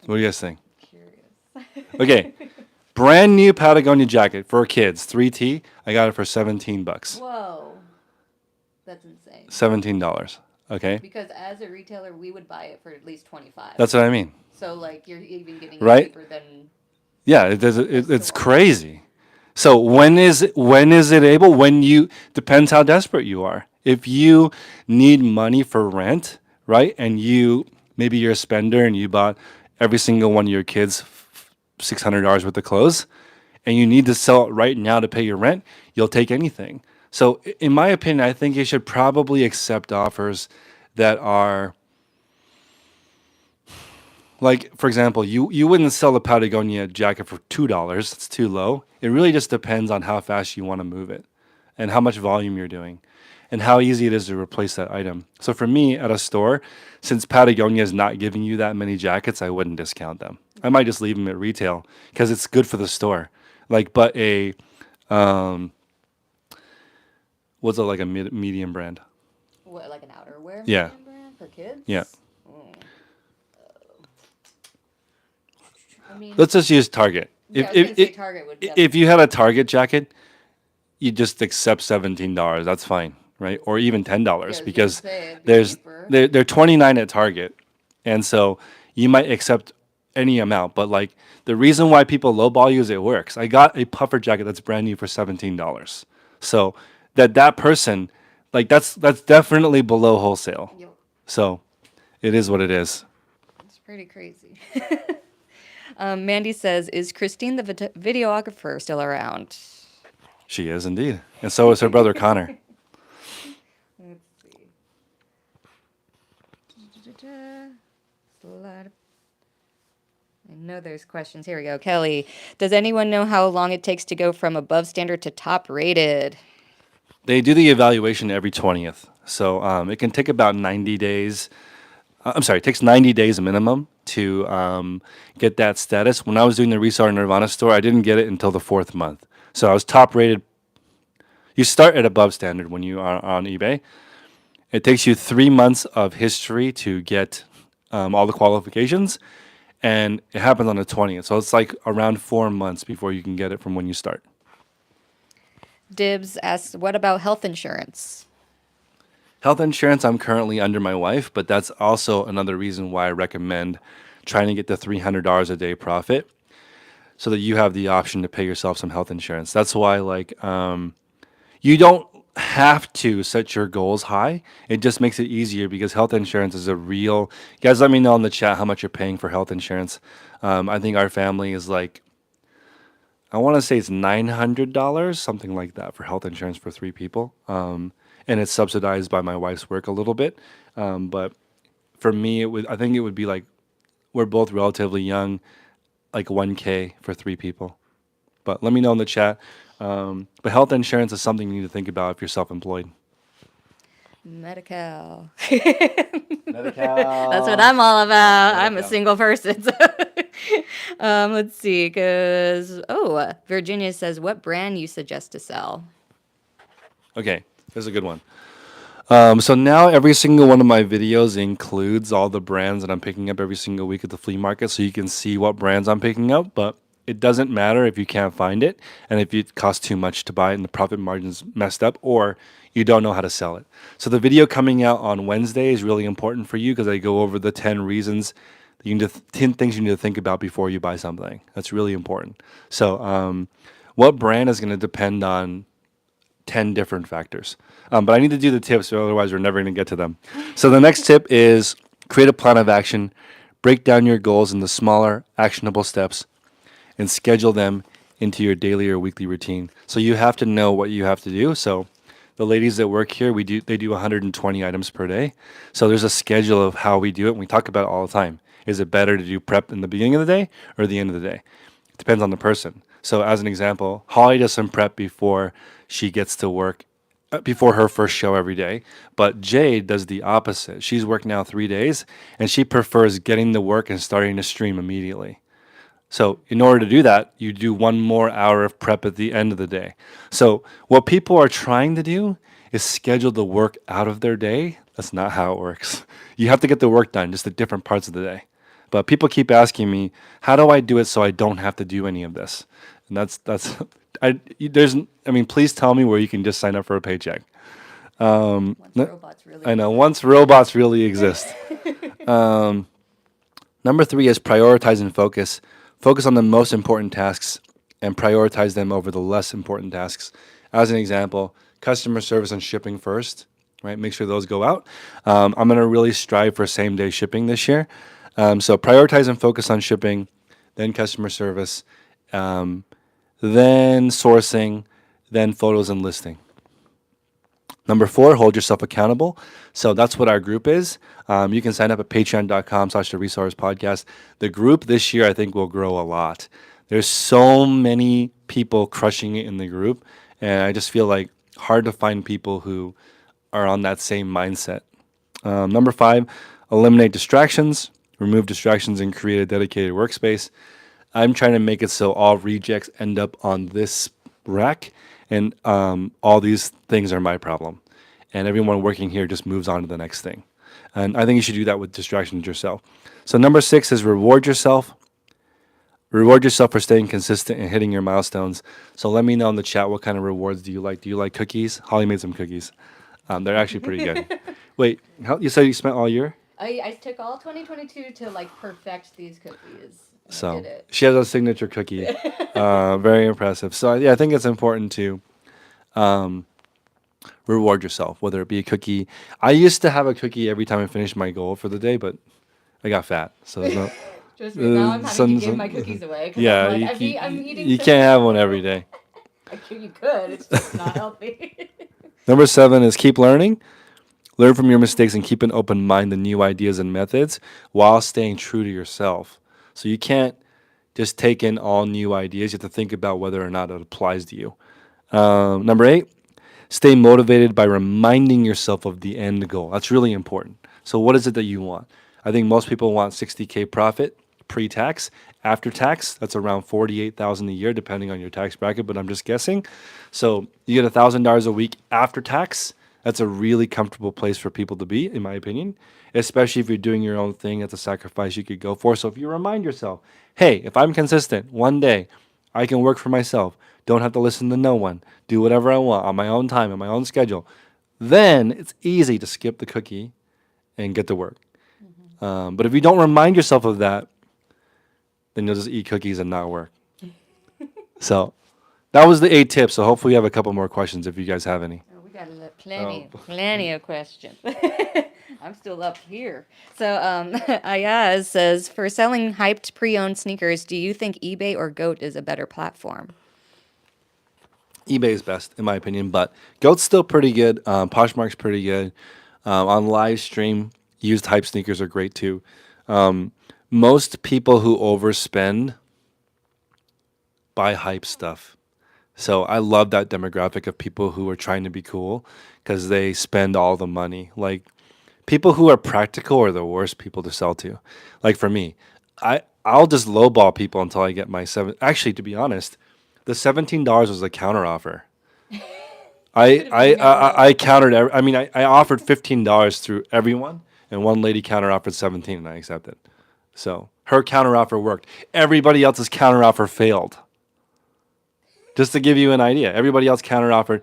What do you guys think? Curious. Okay, brand new Patagonia jacket for kids, 3T. I got it for 17 bucks. Whoa, that's insane. $17. Okay, Because as a retailer, we would buy it for at least 25. that's what I mean, So like you're even getting it right? cheaper than Yeah, the it's store. crazy. So when is it able? When you depends how desperate you are. If you need money for rent, right, and maybe you're a spender and you bought every single one of your kids $600 worth of clothes, and you need to sell it right now to pay your rent, you'll take anything. So in my opinion, I think you should probably accept offers that are like, for example, you wouldn't sell a Patagonia jacket for $2. It's too low. It really just depends on how fast you want to move it and how much volume you're doing and how easy it is to replace that item. So for me at a store, since Patagonia is not giving you that many jackets, I wouldn't discount them. I might just leave them at retail because it's good for the store. Like, but um, what's it like a medium brand? what, like an outerwear Yeah, medium brand for kids? yeah. Mm. I mean, Let's just use Target. yeah, I was gonna say Target would If you had a Target jacket, you just accept $17. That's fine, right? Or even $10 I was gonna because say it'd be there's cheaper. they're 29 at Target, and so you might accept any amount. But like the reason why people lowball you is it works. I got a puffer jacket that's brand new for $17, so that person, like that's definitely below wholesale. Yep, So it is what it is. it's pretty crazy. Mandy says, "Is Christine the videographer still around?" She is indeed, and so is her brother Connor. Let's see. Da-da-da-da. Slide. I know there's questions. Here we go. Kelly, does anyone know how long it takes to go from above standard to top rated? They do the evaluation every 20th. So it can take about 90 days. I'm sorry, it takes 90 days minimum to get that status. When I was doing the Reseller Nirvana store, I didn't get it until the fourth month. So I was top rated. You start at above standard when you are on eBay. It takes you 3 months of history to get all the qualifications, and it happens on the 20th. So it's like around 4 months before you can get it from when you start. Dibs asks, what about health insurance? Health insurance, I'm currently under my wife, but that's also another reason why I recommend trying to get the $300 a day profit so that you have the option to pay yourself some health insurance. That's why, like, you don't have to set your goals high. It just makes it easier because health insurance is a real. You guys, let me know in the chat how much you're paying for health insurance. I think our family is like, I want to say it's $900, something like that, for health insurance for 3 people. And it's subsidized by my wife's work a little bit. But for me, I think it would be like, we're both relatively young, like 1K for 3 people. But let me know in the chat. But health insurance is something you need to think about if you're self-employed. Medical. Medical. That's what I'm all about. I'm a Medical. single person. So. Let's see, because, Virginia says, what brand you suggest to sell? Okay, this is a good one. So now every single one of my videos includes all the brands that I'm picking up every single week at the flea market, so you can see what brands I'm picking up. But it doesn't matter if you can't find it and if it costs too much to buy it and the profit margin's messed up or you don't know how to sell it. So the video coming out on Wednesday is really important for you because I go over the 10 reasons that you need to 10 things you need to think about before you buy something. That's really important. So what brand is going to depend on 10 different factors. But I need to do the tips, or otherwise we're never going to get to them. So the next tip is create a plan of action, break down your goals into smaller, actionable steps, and schedule them into your daily or weekly routine. So you have to know what you have to do. So the ladies that work here, they do 120 items per day. So there's a schedule of how we do it, and we talk about it all the time. Is it better to do prep in the beginning of the day or the end of the day? It depends on the person. So as an example, Holly does some prep before she gets to work, before her first show every day. But Jade does the opposite. She's worked now 3 days, and she prefers getting to work and starting to stream immediately. So in order to do that, you do one more hour of prep at the end of the day. So what people are trying to do is schedule the work out of their day. That's not how it works. You have to get the work done, just at different parts of the day. But people keep asking me, how do I do it so I don't have to do any of this? And that's I mean, please tell me where you can just sign up for a paycheck. Once N- robots really I know, exist. once robots really exist. Number three is prioritize and focus. Focus on the most important tasks and prioritize them over the less important tasks. As an example, customer service and shipping first, right? Make sure those go out. I'm going to really strive for same day shipping this year. So prioritize and focus on shipping, then customer service, then sourcing, then photos and listing. Number four, hold yourself accountable. So that's what our group is. You can sign up at patreon.com/the resource podcast. The group this year, I think, will grow a lot. There's so many people crushing it in the group. And I just feel like hard to find people who are on that same mindset. Number five, eliminate distractions, remove distractions, and create a dedicated workspace. I'm trying to make it so all rejects end up on this rack, and all these things are my problem. And everyone working here just moves on to the next thing. And I think you should do that with distractions yourself. So number six is reward yourself. Reward yourself for staying consistent and hitting your milestones. So let me know in the chat what kind of rewards do you like. Do you like cookies? Holly made some cookies. They're actually pretty good. Wait, you said you spent all year? I took all 2022 to like perfect these cookies. And I So did it. she has a signature cookie. Very impressive. So yeah, I think it's important to reward yourself, whether it be a cookie. I used to have a cookie every time I finished my goal for the day, but I got fat, so there's no. Trust me, now I'm having Some, to give my some, cookies away because yeah, I'm like, I'm eating you so can't have much. one every day. Actually, you could. It's just not healthy. Number seven is keep learning. Learn from your mistakes and keep an open mind to new ideas and methods while staying true to yourself. So you can't just take in all new ideas. You have to think about whether or not it applies to you. Number eight, stay motivated by reminding yourself of the end goal. That's really important. So what is it that you want? I think most people want 60K profit pre-tax. After tax, that's around 48,000 a year, depending on your tax bracket, but I'm just guessing. So you get $1,000 a week after tax. That's a really comfortable place for people to be, in my opinion, especially if you're doing your own thing. That's a sacrifice you could go for. So if you remind yourself, hey, if I'm consistent one day, I can work for myself, don't have to listen to no one, do whatever I want on my own time, on my own schedule, then it's easy to skip the cookie and get to work. But if you don't remind yourself of that, then you'll just eat cookies and not work. So that was the 8 tips. So hopefully you have a couple more questions if you guys have any. Oh, we got plenty of questions. I'm still up here. So, Ayaz says, for selling hyped pre-owned sneakers, do you think eBay or Goat is a better platform? eBay is best, in my opinion, but Goat's still pretty good. Poshmark's pretty good. On live stream, used hype sneakers are great too. Most people who overspend buy hype stuff. So I love that demographic of people who are trying to be cool because they spend all the money. Like people who are practical are the worst people to sell to. Like for me, I'll just lowball people until I get my seven. Actually, to be honest, the $17 was a counter offer. I countered. I mean, I offered $15 through everyone, and one lady counter offered 17, and I accepted. So Her counteroffer worked. Everybody else's counteroffer failed. Just to give you an idea, everybody else counteroffered.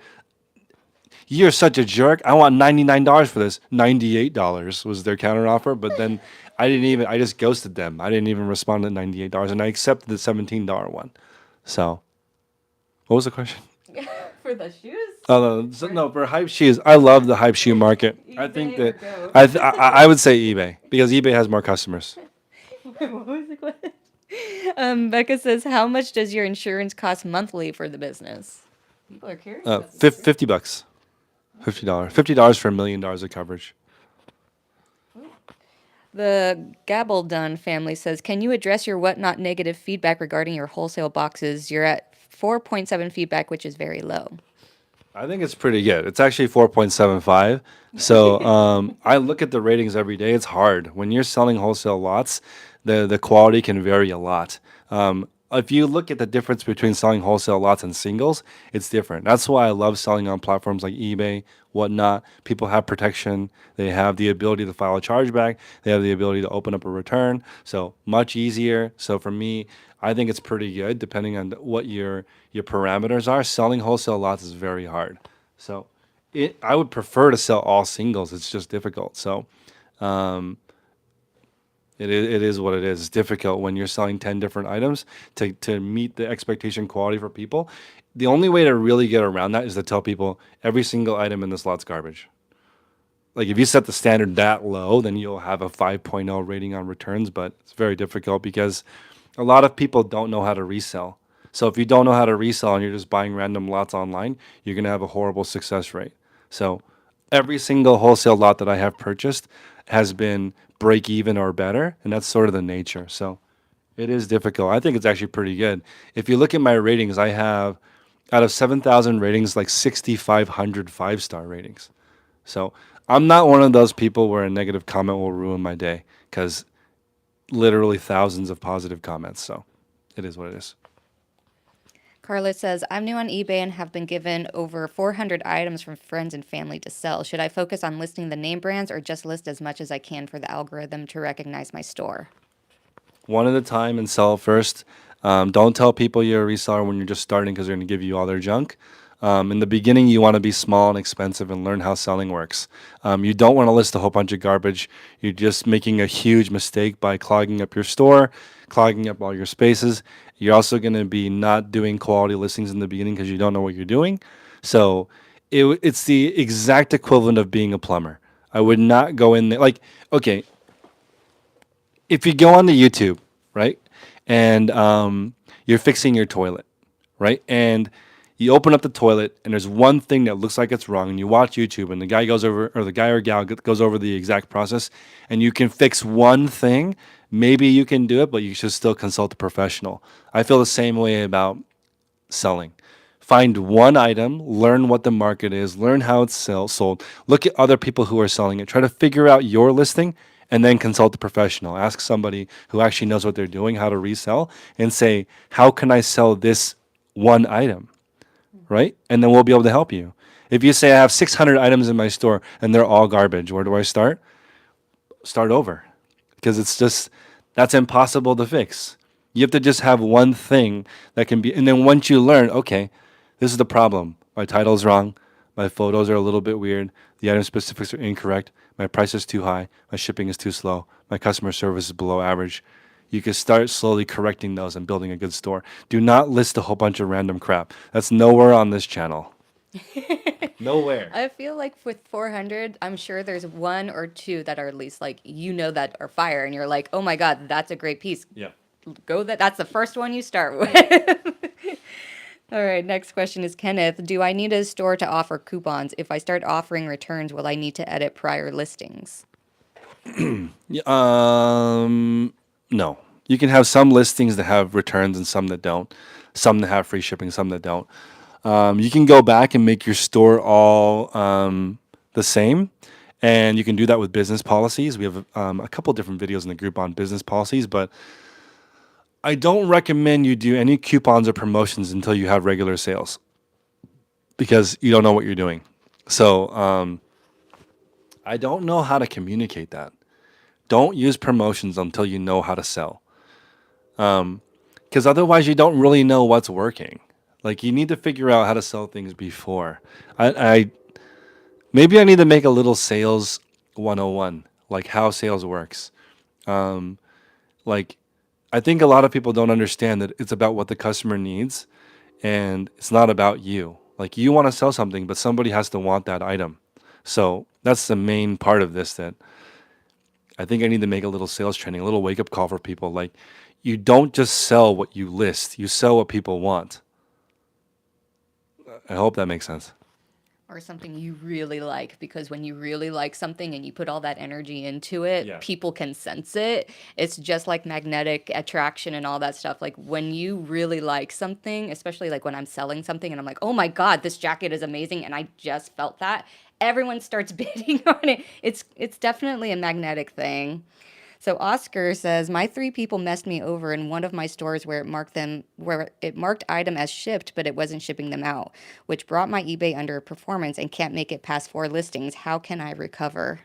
You're such a jerk. I want $99 for this. $98 was their counteroffer, but then I just ghosted them. I didn't even respond to $98 and I accepted the $17 one. So, what was the question? For the shoes? Oh no, no, for hype shoes. I love the hype shoe market. I think eBay or that Go? I would say eBay because eBay has more customers. What was the question? Becca says, how much does your insurance cost monthly for the business? People are curious about this. $50. $50 for $1 million of coverage. The Gabaldon family says, can you address your whatnot negative feedback regarding your wholesale boxes? You're at 4.7 feedback, which is very low. I think it's pretty good. It's actually 4.75. So I look at the ratings every day. It's hard. When you're selling wholesale lots, the quality can vary a lot. If you look at the difference between selling wholesale lots and singles, it's different. That's why I love selling on platforms like eBay, whatnot. People have protection. They have the ability to file a chargeback. They have the ability to open up a return. So much easier. So for me, I think it's pretty good depending on what your parameters are. Selling wholesale lots is very hard. So I would prefer to sell all singles. It's just difficult. So it is what it is. It's difficult when you're selling 10 different items to meet the expectation quality for people. The only way to really get around that is to tell people every single item in this lot's garbage. Like if you set the standard that low, then you'll have a 5.0 rating on returns, but it's very difficult because a lot of people don't know how to resell. So if you don't know how to resell and you're just buying random lots online, you're going to have a horrible success rate. So every single wholesale lot that I have purchased has been break even or better, and that's sort of the nature. So it is difficult. I think it's actually pretty good. If you look at my ratings, I have out of 7,000 ratings, like 6,500 5-star ratings. So I'm not one of those people where a negative comment will ruin my day because literally thousands of positive comments. So it is what it is. Carla says, I'm new on eBay and have been given over 400 items from friends and family to sell. Should I focus on listing the name brands or just list as much as I can for the algorithm to recognize my store? One at a time and sell first. Don't tell people you're a reseller when you're just starting because they're going to give you all their junk. In the beginning, you want to be small and expensive and learn how selling works. You don't want to list a whole bunch of garbage. You're just making a huge mistake by clogging up your store, clogging up all your spaces. You're also going to be not doing quality listings in the beginning because you don't know what you're doing. So it's the exact equivalent of being a plumber. I would not go in there. Like, okay, if you go on the YouTube, right, and you're fixing your toilet, right, and you open up the toilet and there's one thing that looks like it's wrong, and you watch YouTube and the guy goes over, or the guy or gal goes over the exact process, and you can fix one thing, maybe you can do it, but you should still consult a professional. I feel the same way about selling. Find one item, learn what the market is, learn how it's sold, look at other people who are selling it, try to figure out your listing, and then consult a professional. Ask somebody who actually knows what they're doing, how to resell, and say, how can I sell this one item? Right? And then we'll be able to help you. If you say, I have 600 items in my store and they're all garbage, where do I start? Start over. Because it's just, that's impossible to fix. You have to just have one thing that can be, and then once you learn, okay, this is the problem. My title's wrong. My photos are a little bit weird. The item specifics are incorrect. My price is too high. My shipping is too slow. My customer service is below average. You can start slowly correcting those and building a good store. Do not list a whole bunch of random crap. That's nowhere on this channel. Nowhere. I feel like with 400, I'm sure there's one or two that are at least like, that are fire, and you're like, oh my God, that's a great piece. Yeah. That's the first one you start with. All right, next question is Kenneth. Do I need a store to offer coupons? If I start offering returns, will I need to edit prior listings? No. You can have some listings that have returns and some that don't. Some that have free shipping, some that don't. You can go back and make your store all the same. And you can do that with business policies. We have a couple different videos in the group on business policies, but I don't recommend you do any coupons or promotions until you have regular sales because you don't know what you're doing. So I don't know how to communicate that. Don't use promotions until you know how to sell. Because otherwise you don't really know what's working. Like you need to figure out how to sell things before. I maybe I need to make a little sales 101, like how sales works. Like I think a lot of people don't understand that it's about what the customer needs and it's not about you. Like you want to sell something, but somebody has to want that item. So that's the main part of this that I think I need to make a little sales training, a little wake up call for people. Like you don't just sell what you list, you sell what people want. I hope that makes sense. Or something you really like, because when you really like something and you put all that energy into it, Yeah. people can sense it. It's just like magnetic attraction and all that stuff. Like when you really like something, especially like when I'm selling something and I'm like, "Oh my god, this jacket is amazing," and I just felt that, everyone starts bidding on it. It's definitely a magnetic thing. So Oscar says, my three people messed me over in one of my stores where it marked item as shipped, but it wasn't shipping them out, which brought my eBay under performance and can't make it past 4 listings. How can I recover?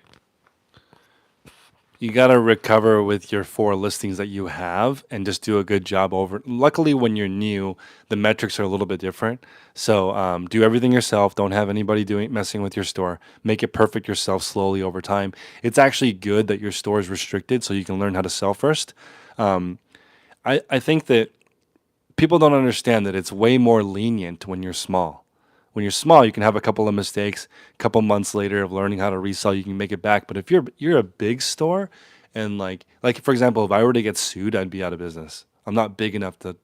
You got to recover with your 4 listings that you have and just do a good job over. Luckily, when you're new, the metrics are a little bit different. So do everything yourself. Don't have anybody doing messing with your store. Make it perfect yourself slowly over time. It's actually good that your store is restricted so you can learn how to sell first. I think that people don't understand that it's way more lenient when you're small. When you're small, you can have a couple of mistakes. A couple months later of learning how to resell, you can make it back. But if you're a big store, and like for example, if I were to get sued, I'd be out of business. I'm not big enough to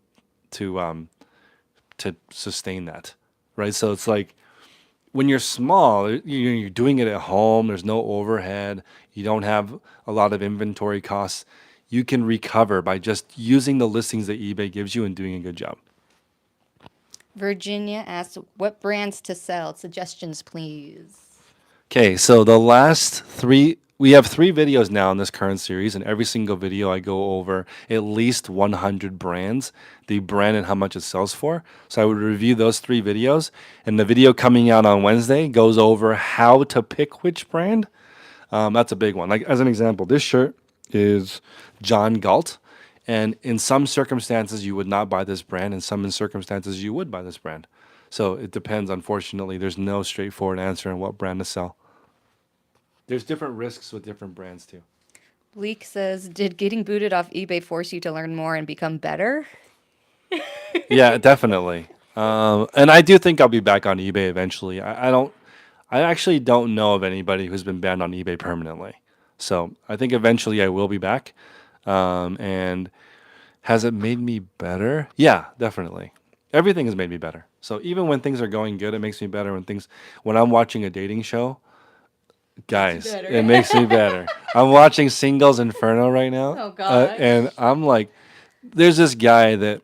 to sustain that, right? So it's like when you're small, you're doing it at home. There's no overhead. You don't have a lot of inventory costs. You can recover by just using the listings that eBay gives you and doing a good job. Virginia asks, what brands to sell? Suggestions, please. Okay, so the last three, we have 3 videos now in this current series, and every single video I go over at least 100 brands, the brand and how much it sells for. So I would review those 3 videos, and the video coming out on Wednesday goes over how to pick which brand. That's a big one. Like as an example, this shirt is John Galt, and in some circumstances you would not buy this brand, and some in circumstances you would buy this brand. So it depends. Unfortunately, there's no straightforward answer on what brand to sell. There's different risks with different brands too. Bleak says, did getting booted off eBay force you to learn more and become better? Yeah, definitely. And I do think I'll be back on eBay eventually. I actually don't know of anybody who's been banned on eBay permanently. So I think eventually I will be back. And has it made me better? Yeah, definitely. Everything has made me better. So even when things are going good, it makes me better. When I'm watching a dating show, guys, better. it makes me better. I'm watching Singles Inferno right now, Oh, gosh. and I'm like, there's this guy that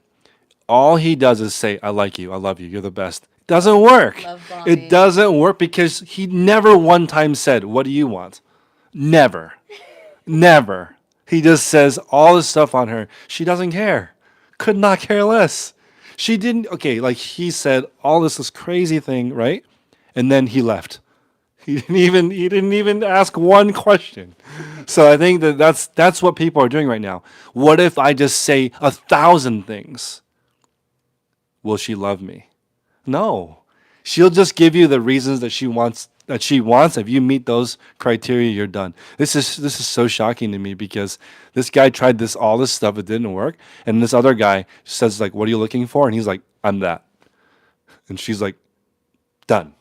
all he does is say, "I like you, I love you, you're the best." Doesn't work. Love It bombing. doesn't work because he never one time said, "What do you want?" Never, never. He just says all this stuff on her. She doesn't care. Could not care less. She didn't. Okay, like he said all this crazy thing, right? And then he left. He didn't even ask one question. So I think that's what people are doing right now. What if I just say 1,000 things? Will she love me? No. She'll just give you the reasons that she wants. If you meet those criteria, you're done. This is so shocking to me because this guy tried all this stuff, it didn't work, and this other guy says like, "What are you looking for?" And he's like, "I'm that," and she's like, "Done."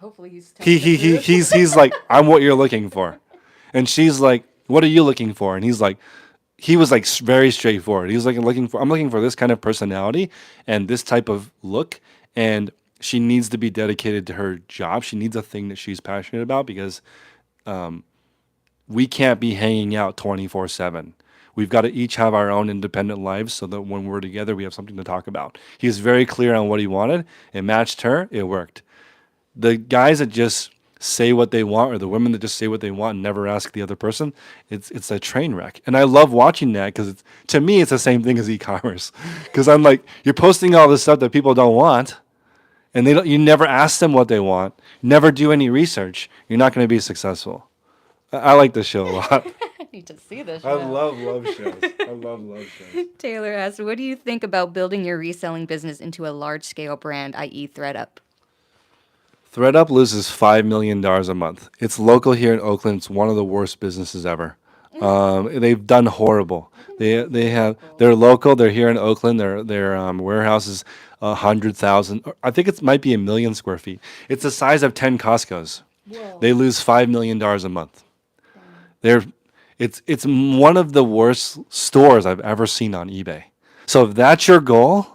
Hopefully he's He's like, "I'm what you're looking for," and she's like, "What are you looking for?" And he was like very straightforward. He was like, I'm looking for this kind of personality and this type of look, and she needs to be dedicated to her job. She needs a thing that she's passionate about because we can't be hanging out 24/7. We've got to each have our own independent lives so that when we're together, we have something to talk about. He was very clear on what he wanted. It matched her. It worked. The guys that just say what they want or the women that just say what they want and never ask the other person, it's a train wreck. And I love watching that because to me it's the same thing as e-commerce. Because I'm like, you're posting all this stuff that people don't want, and you never ask them what they want, never do any research. You're not going to be successful. I like this show a lot. need to see this I show. love shows. I love shows. Taylor asks, what do you think about building your reselling business into a large-scale brand, i.e. ThreadUp? ThreadUp loses $5 million a month. It's local here in Oakland. It's one of the worst businesses ever. They've done horrible. They're local. They're here in Oakland. Their warehouse is 100,000. I think it might be 1 million square feet. It's the size of 10 Costco's. Whoa. They lose $5 million a month. They're it's one of the worst stores I've ever seen on eBay. So if that's your goal,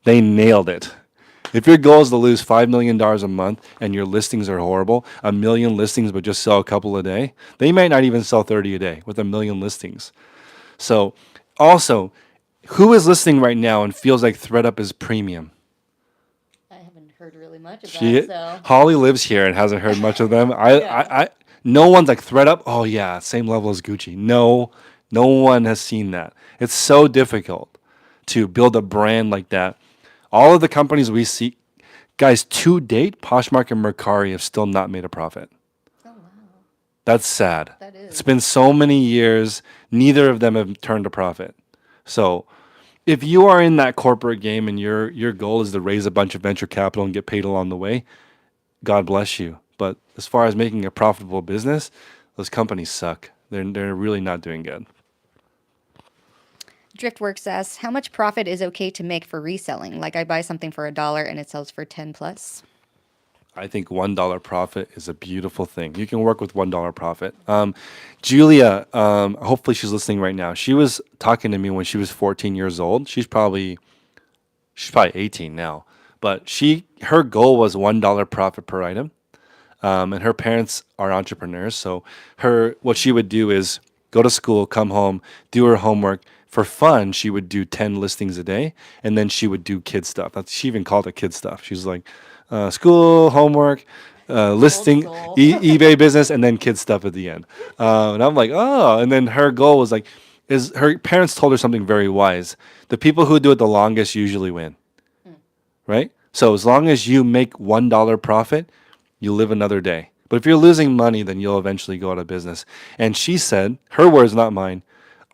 they nailed it. If your goal is to lose $5 million a month and your listings are horrible, 1 million listings but just sell a couple a day, they might not even sell 30 a day with 1 million listings. So also, who is listening right now and feels like ThreadUp is premium? I haven't heard really much of She that, so. Holly lives here and hasn't heard much of them. I no one's like ThreadUp. Oh yeah, same level as Gucci. No, no one has seen that. It's so difficult to build a brand like that. All of the companies we see, guys, to date, Poshmark and Mercari have still not made a profit. Oh, wow. That's sad. That is. It's been so many years. Neither of them have turned a profit. So if you are in that corporate game and your goal is to raise a bunch of venture capital and get paid along the way, God bless you. But as far as making a profitable business, those companies suck. They're really not doing good. Driftworks asks, how much profit is okay to make for reselling? Like I buy something for $1 and it sells for 10 plus. I think $1 profit is a beautiful thing. You can work with $1 profit. Julia, hopefully she's listening right now. She was talking to me when she was 14 years old. She's probably 18 now, but her goal was $1 profit per item. And her parents are entrepreneurs, so what she would do is go to school, come home, do her homework. For fun, she would do 10 listings a day, and then she would do kid stuff. She even called it kid stuff. She was like, school, homework, listing, soul. eBay business, and then kid stuff at the end. And I'm like, oh. And then her goal was like, her parents told her something very wise. The people who do it the longest usually win, right? So as long as you make $1 profit, you live another day. But if you're losing money, then you'll eventually go out of business. And she said, her words, not mine,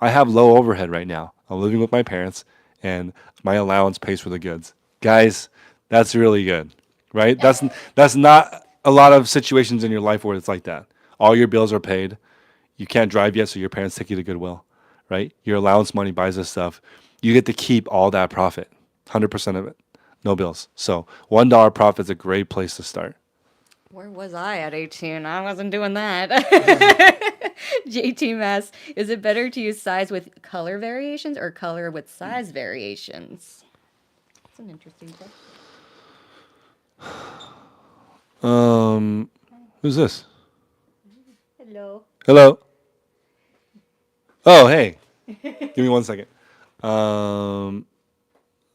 I have low overhead right now. I'm living with my parents, and my allowance pays for the goods. Guys, that's really good, right? That's not a lot of situations in your life where it's like that. All your bills are paid. You can't drive yet, so your parents take you to Goodwill, right? Your allowance money buys this stuff. You get to keep all that profit, 100% of it, no bills. So $1 profit is a great place to start. Where was I at 18? I wasn't doing that. JT Mass, is it better to use size with color variations or color with size variations? That's an interesting question. Who's this? Hello. Hello. Oh, hey. Give me 1 second.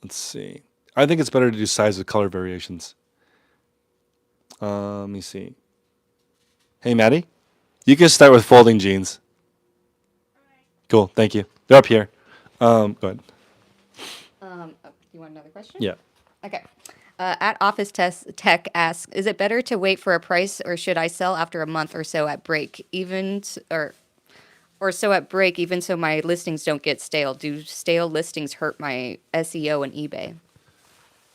Let's see. I think it's better to do size with color variations. Let me see. Hey, Maddie. You can start with folding jeans. Cool. Thank you. They're up here. Go ahead. You want another question? Yeah. Okay. At Office Tech asks, is it better to wait for a price or should I sell after a month or so at break, or so at break, even so my listings don't get stale? Do stale listings hurt my SEO and eBay?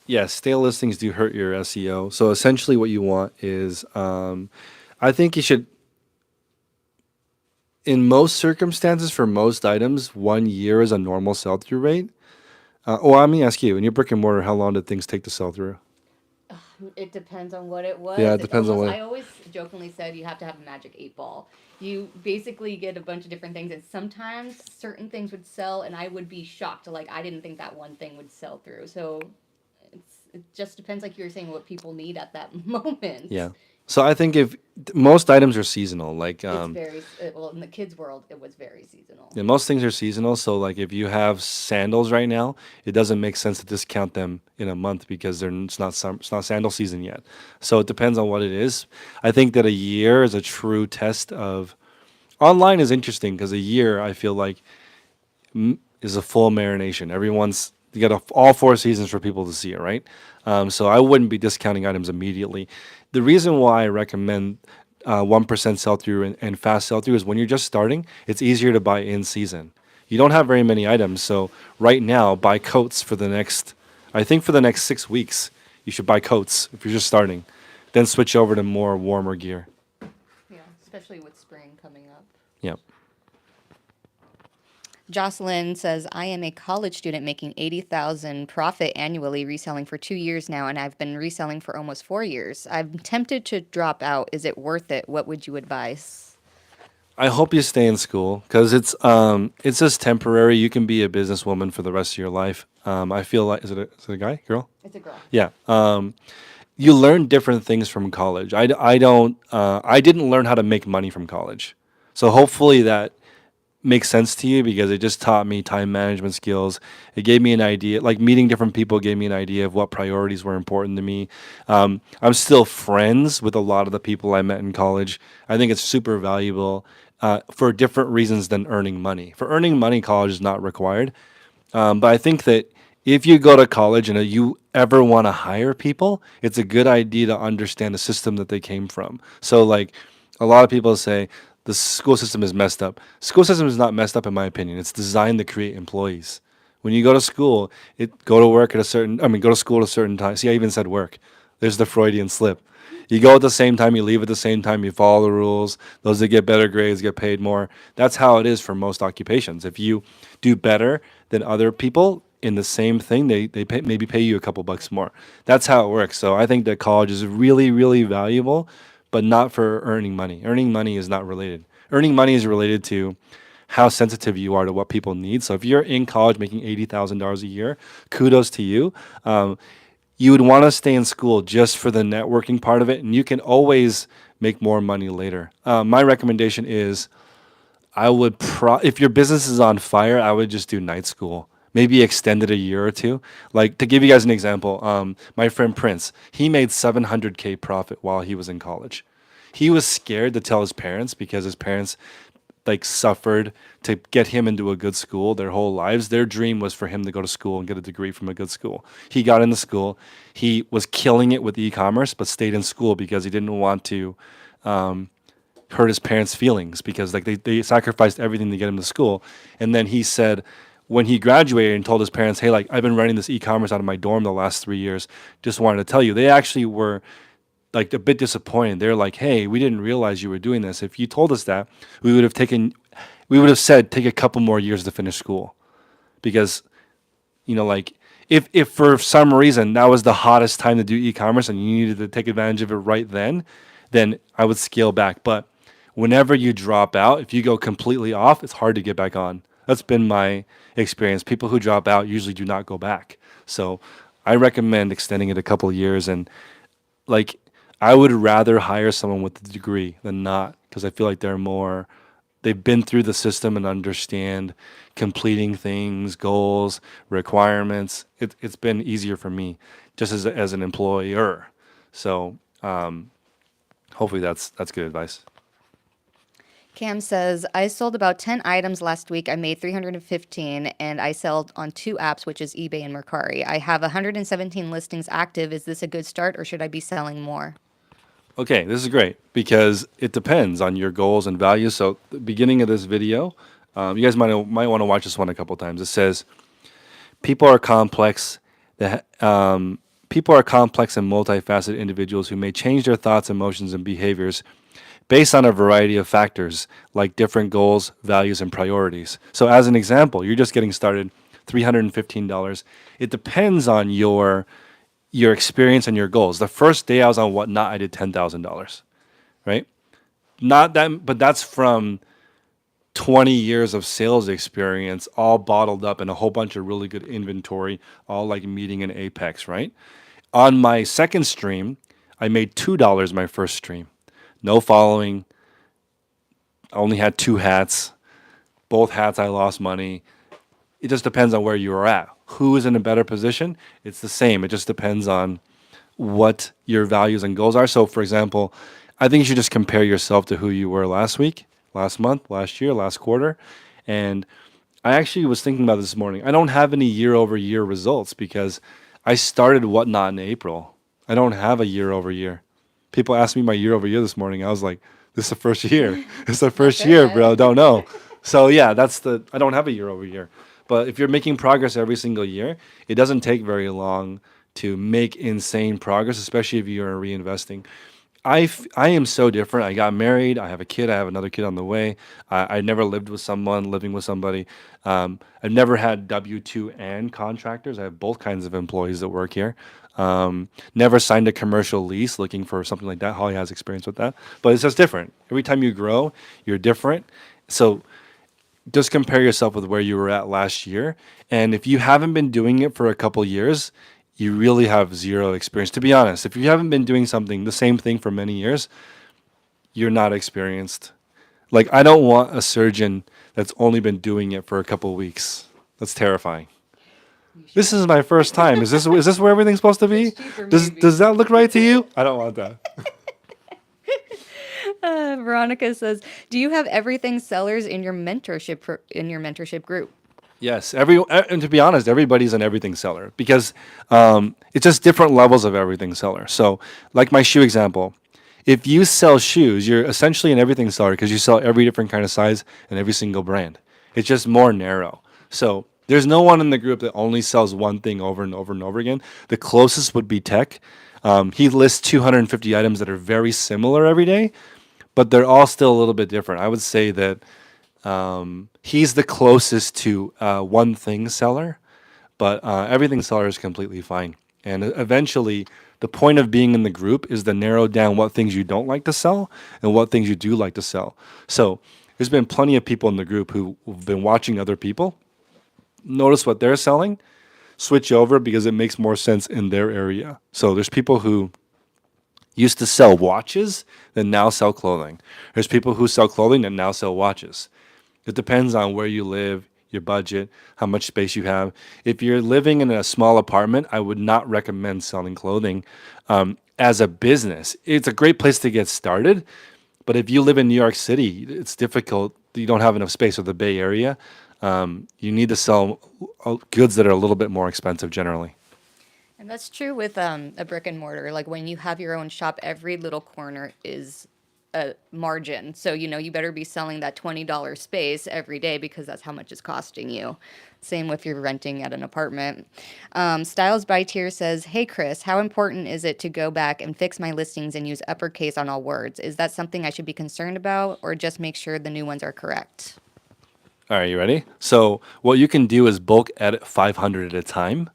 Yeah, stale listings do hurt your SEO. So essentially, what you want is, I think you should, in most circumstances, for most items, 1 year is a normal sell-through rate. Let me ask you, in your brick and mortar, how long did things take to sell through? It depends on what it was. Yeah, it depends on what. I always jokingly said you have to have a magic 8 ball. You basically get a bunch of different things, and sometimes certain things would sell, and I would be shocked. Like, I didn't think that one thing would sell through. So it just depends, like you were saying, what people need at that moment. Yeah. So I think if most items are seasonal, like It's very well in the kids' world. It was very seasonal. yeah, most things are seasonal. So like if you have sandals right now, it doesn't make sense to discount them in a month because it's not sandal season yet. So it depends on what it is. I think that a year is a true test of. Online is interesting because a year I feel like is a full marination. You got all 4 seasons for people to see it, right? So I wouldn't be discounting items immediately. The reason why I recommend 1% sell through and fast sell through is when you're just starting, it's easier to buy in season. You don't have very many items, so right now buy coats for the next, I think for the next 6 weeks, you should buy coats if you're just starting. Then switch over to more warmer gear. Yeah, especially with spring coming up. Yep. Jocelyn says, I am a college student making 80,000 profit annually reselling for 2 years now, and I've been reselling for almost 4 years. I'm tempted to drop out. Is it worth it? What would you advise? I hope you stay in school because it's just temporary. You can be a businesswoman for the rest of your life. I feel like is it a guy, girl? It's a girl. Yeah. You learn different things from college. I don't I didn't learn how to make money from college. So hopefully that makes sense to you because it just taught me time management skills. It gave me an idea, like meeting different people gave me an idea of what priorities were important to me. I'm still friends with a lot of the people I met in college. I think it's super valuable for different reasons than earning money. For earning money, college is not required. But I think that if you go to college and you ever want to hire people, it's a good idea to understand the system that they came from. So, like, a lot of people say the school system is messed up. School system is not messed up, in my opinion. It's designed to create employees. When you go to school, go to work at a certain. I mean, go to school at a certain time. See, I even said work. There's the Freudian slip. You go at the same time, you leave at the same time, you follow the rules. Those that get better grades get paid more. That's how it is for most occupations. If you do better than other people in the same thing, maybe pay you a couple bucks more. That's how it works. So I think that college is really, really valuable, but not for earning money. Earning money is not related. Earning money is related to how sensitive you are to what people need. So if you're in college making $80,000 a year, kudos to you. You would want to stay in school just for the networking part of it, and you can always make more money later. My recommendation is if your business is on fire, I would just do night school. Maybe extend it a year or two. Like to give you guys an example, my friend Prince, he made 700K profit while he was in college. He was scared to tell his parents because his parents like suffered to get him into a good school their whole lives. Their dream was for him to go to school and get a degree from a good school. He got into school. He was killing it with e-commerce, but stayed in school because he didn't want to hurt his parents' feelings because like they sacrificed everything to get him to school. And then he said when he graduated and told his parents, hey, like I've been running this e-commerce out of my dorm the last 3 years. Just wanted to tell you. They actually were like a bit disappointed. They're like, "Hey, we didn't realize you were doing this. If you told us that, we would have said take a couple more years to finish school." Because, like if for some reason that was the hottest time to do e-commerce and you needed to take advantage of it right then I would scale back. But whenever you drop out, if you go completely off, it's hard to get back on. That's been my experience. People who drop out usually do not go back. So, I recommend extending it a couple of years and like I would rather hire someone with a degree than not because I feel like they've been through the system and understand completing things, goals, requirements. It's been easier for me just as an employer. So hopefully that's good advice. Cam says, I sold about 10 items last week. I made 315 and I sell on two apps, which is eBay and Mercari. I have 117 listings active. Is this a good start or should I be selling more? Okay, this is great because it depends on your goals and values. So the beginning of this video, you guys might want to watch this one a couple times. It says people are complex. People are complex and multifaceted individuals who may change their thoughts, emotions, and behaviors based on a variety of factors like different goals, values, and priorities. So, as an example, you're just getting started, $315. It depends on your experience and your goals. The first day I was on Whatnot, I did $10,000, right? Not that, but that's from 20 years of sales experience, all bottled up in a whole bunch of really good inventory, all like meeting an apex, right? On my second stream, I made $2 my first stream. No following. I only had two hats. Both hats I lost money. It just depends on where you are at. Who is in a better position? It's the same. It just depends on what your values and goals are. So, for example, I think you should just compare yourself to who you were last week, last month, last year, last quarter. And I actually was thinking about this morning. I don't have any year over year results because I started Whatnot in April. I don't have a year over year. People asked me my year over year this morning. I was like, this is the first year. It's the Not first there year, bro. yet. Don't know. So yeah, I don't have a year over year. But if you're making progress every single year, it doesn't take very long to make insane progress, especially if you're reinvesting. I am so different. I got married. I have a kid. I have another kid on the way. I never lived with someone, living with somebody. I've never had W-2 and contractors. I have both kinds of employees that work here. Never signed a commercial lease looking for something like that. Holly has experience with that. But it's just different. Every time you grow, you're different. So just compare yourself with where you were at last year. And if you haven't been doing it for a couple years, you really have zero experience. To be honest, if you haven't been doing something, the same thing for many years, you're not experienced. Like, I don't want a surgeon that's only been doing it for a couple weeks. That's terrifying. You should. This is my first time. Is this where everything's supposed to be? It's cheaper, Does maybe. that look right to you? I don't want that. Veronica says, "Do you have everything sellers in your mentorship group?" Yes, and to be honest, everybody's an everything seller because it's just different levels of everything seller. So, like my shoe example, if you sell shoes, you're essentially an everything seller because you sell every different kind of size and every single brand. It's just more narrow. So there's no one in the group that only sells one thing over and over and over again. The closest would be tech. He lists 250 items that are very similar every day, but they're all still a little bit different. I would say that he's the closest to one thing seller, but everything seller is completely fine. And eventually, the point of being in the group is to narrow down what things you don't like to sell and what things you do like to sell. So there's been plenty of people in the group who've been watching other people, notice what they're selling, switch over because it makes more sense in their area. So there's people who used to sell watches that now sell clothing. There's people who sell clothing that now sell watches. It depends on where you live, your budget, how much space you have. If you're living in a small apartment, I would not recommend selling clothing as a business. It's a great place to get started, but if you live in New York City, it's difficult. You don't have enough space, or the Bay Area. You need to sell goods that are a little bit more expensive generally. And that's true with a brick and mortar. Like when you have your own shop, every little corner is a margin. So, you better be selling that $20 space every day because that's how much it's costing you. Same with you're renting at an apartment. Styles by Tier says, "Hey Chris, how important is it to go back and fix my listings and use uppercase on all words? Is that something I should be concerned about or just make sure the new ones are correct?" All right, you ready? So what you can do is bulk edit 500 at a time.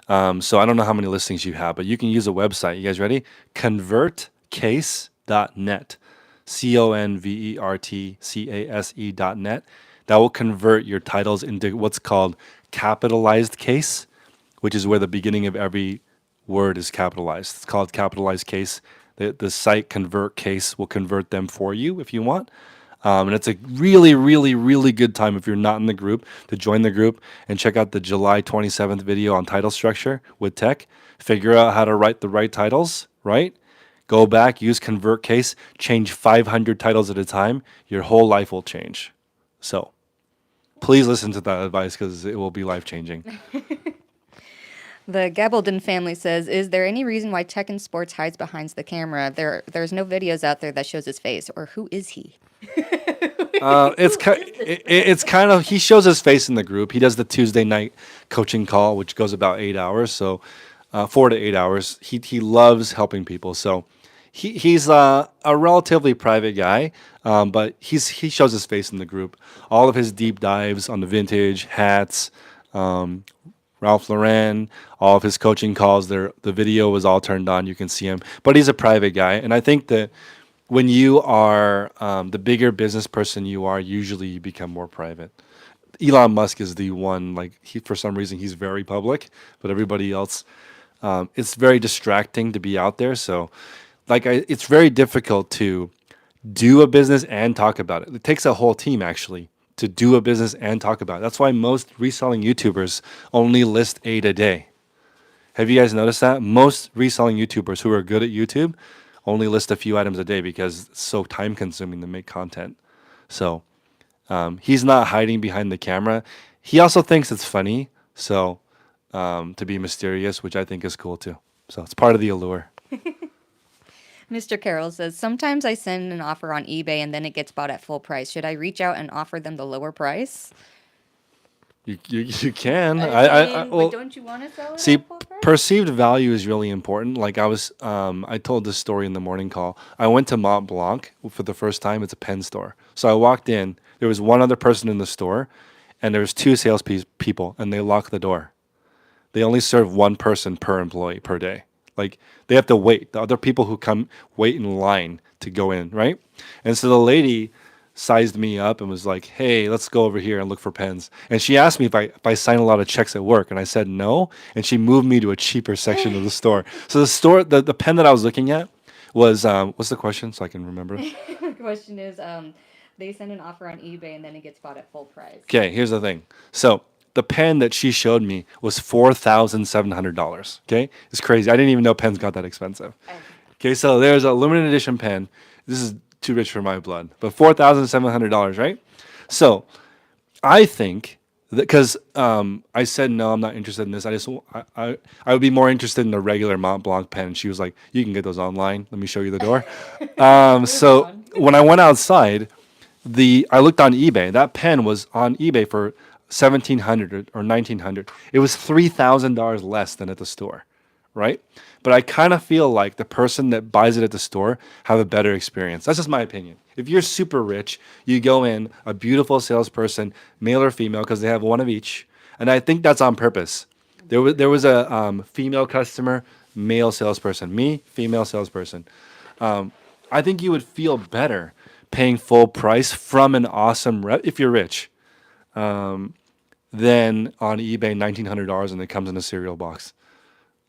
So I don't know how many listings you have, but you can use a website. You guys ready? Convertcase.net. CONVERTCASE.net. That will convert your titles into what's called capitalized case, which is where the beginning of every word is capitalized. It's called capitalized case. The site Convert Case will convert them for you if you want. And it's a really, really, really good time if you're not in the group to join the group and check out the July 27th video on title structure with tech. Figure out how to write the right titles, right? Go back, use Convert Case, change 500 titles at a time. Your whole life will change. So please listen to that advice because it will be life changing. The Gabaldon family says, "Is there any reason why Tech and Sports hides behind the camera? There's no videos out there that shows his face, or who is he?" It's kind of, he shows his face in the group. He does the Tuesday night coaching call, which goes about 8 hours, so 4 to 8 hours. He loves helping people, so he's a relatively private guy, but he shows his face in the group. All of his deep dives on the vintage hats, Ralph Lauren, all of his coaching calls. The video was all turned on. You can see him, but he's a private guy, and I think that when you are the bigger business person you are, usually you become more private. Elon Musk is the one, like, for some reason he's very public, but everybody else, it's very distracting to be out there. So, like, it's very difficult to do a business and talk about it. It takes a whole team actually to do a business and talk about it. That's why most reselling YouTubers only list 8 a day. Have you guys noticed that? Most reselling YouTubers who are good at YouTube only list a few items a day because it's so time consuming to make content. So he's not hiding behind the camera. He also thinks it's funny, so to be mysterious, which I think is cool too. So it's part of the allure. Mr. Carroll says, sometimes I send an offer on eBay and then it gets bought at full price. Should I reach out and offer them the lower price? You can. But Well, don't you want to sell it see, at full price? perceived value is really important. Like I told this story in the morning call. I went to Mont Blanc for the first time. It's a pen store. So I walked in. There was one other person in the store, and there was two sales people, and they locked the door. They only serve one person per employee per day. Like they have to wait. The other people who come wait in line to go in, right? And so the lady sized me up and was like, "Hey, let's go over here and look for pens." And she asked me if I sign a lot of checks at work, and I said no. And she moved me to a cheaper section of the store. So the pen that I was looking at was what's the question so I can remember? The question is, they send an offer on eBay and then it gets bought at full price. Okay, here's the thing. So the pen that she showed me was $4,700. Okay, it's crazy. I didn't even know pens got that expensive. Okay, so there's a limited edition pen. This is too rich for my blood, but $4,700, right? So I think that because I said no, I'm not interested in this. I would be more interested in the regular Mont Blanc pen. And she was like, "You can get those online. Let me show you the door." So on. when I went outside, I looked on eBay. That pen was on eBay for 1,700 or 1,900. It was $3,000 less than at the store, right? But I kind of feel like the person that buys it at the store have a better experience. That's just my opinion. If you're super rich, you go in, a beautiful salesperson, male or female, because they have one of each, and I think that's on purpose. There was a female customer, male salesperson. Me, female salesperson. I think you would feel better paying full price from an awesome rep if you're rich than on eBay $1,900 and it comes in a cereal box.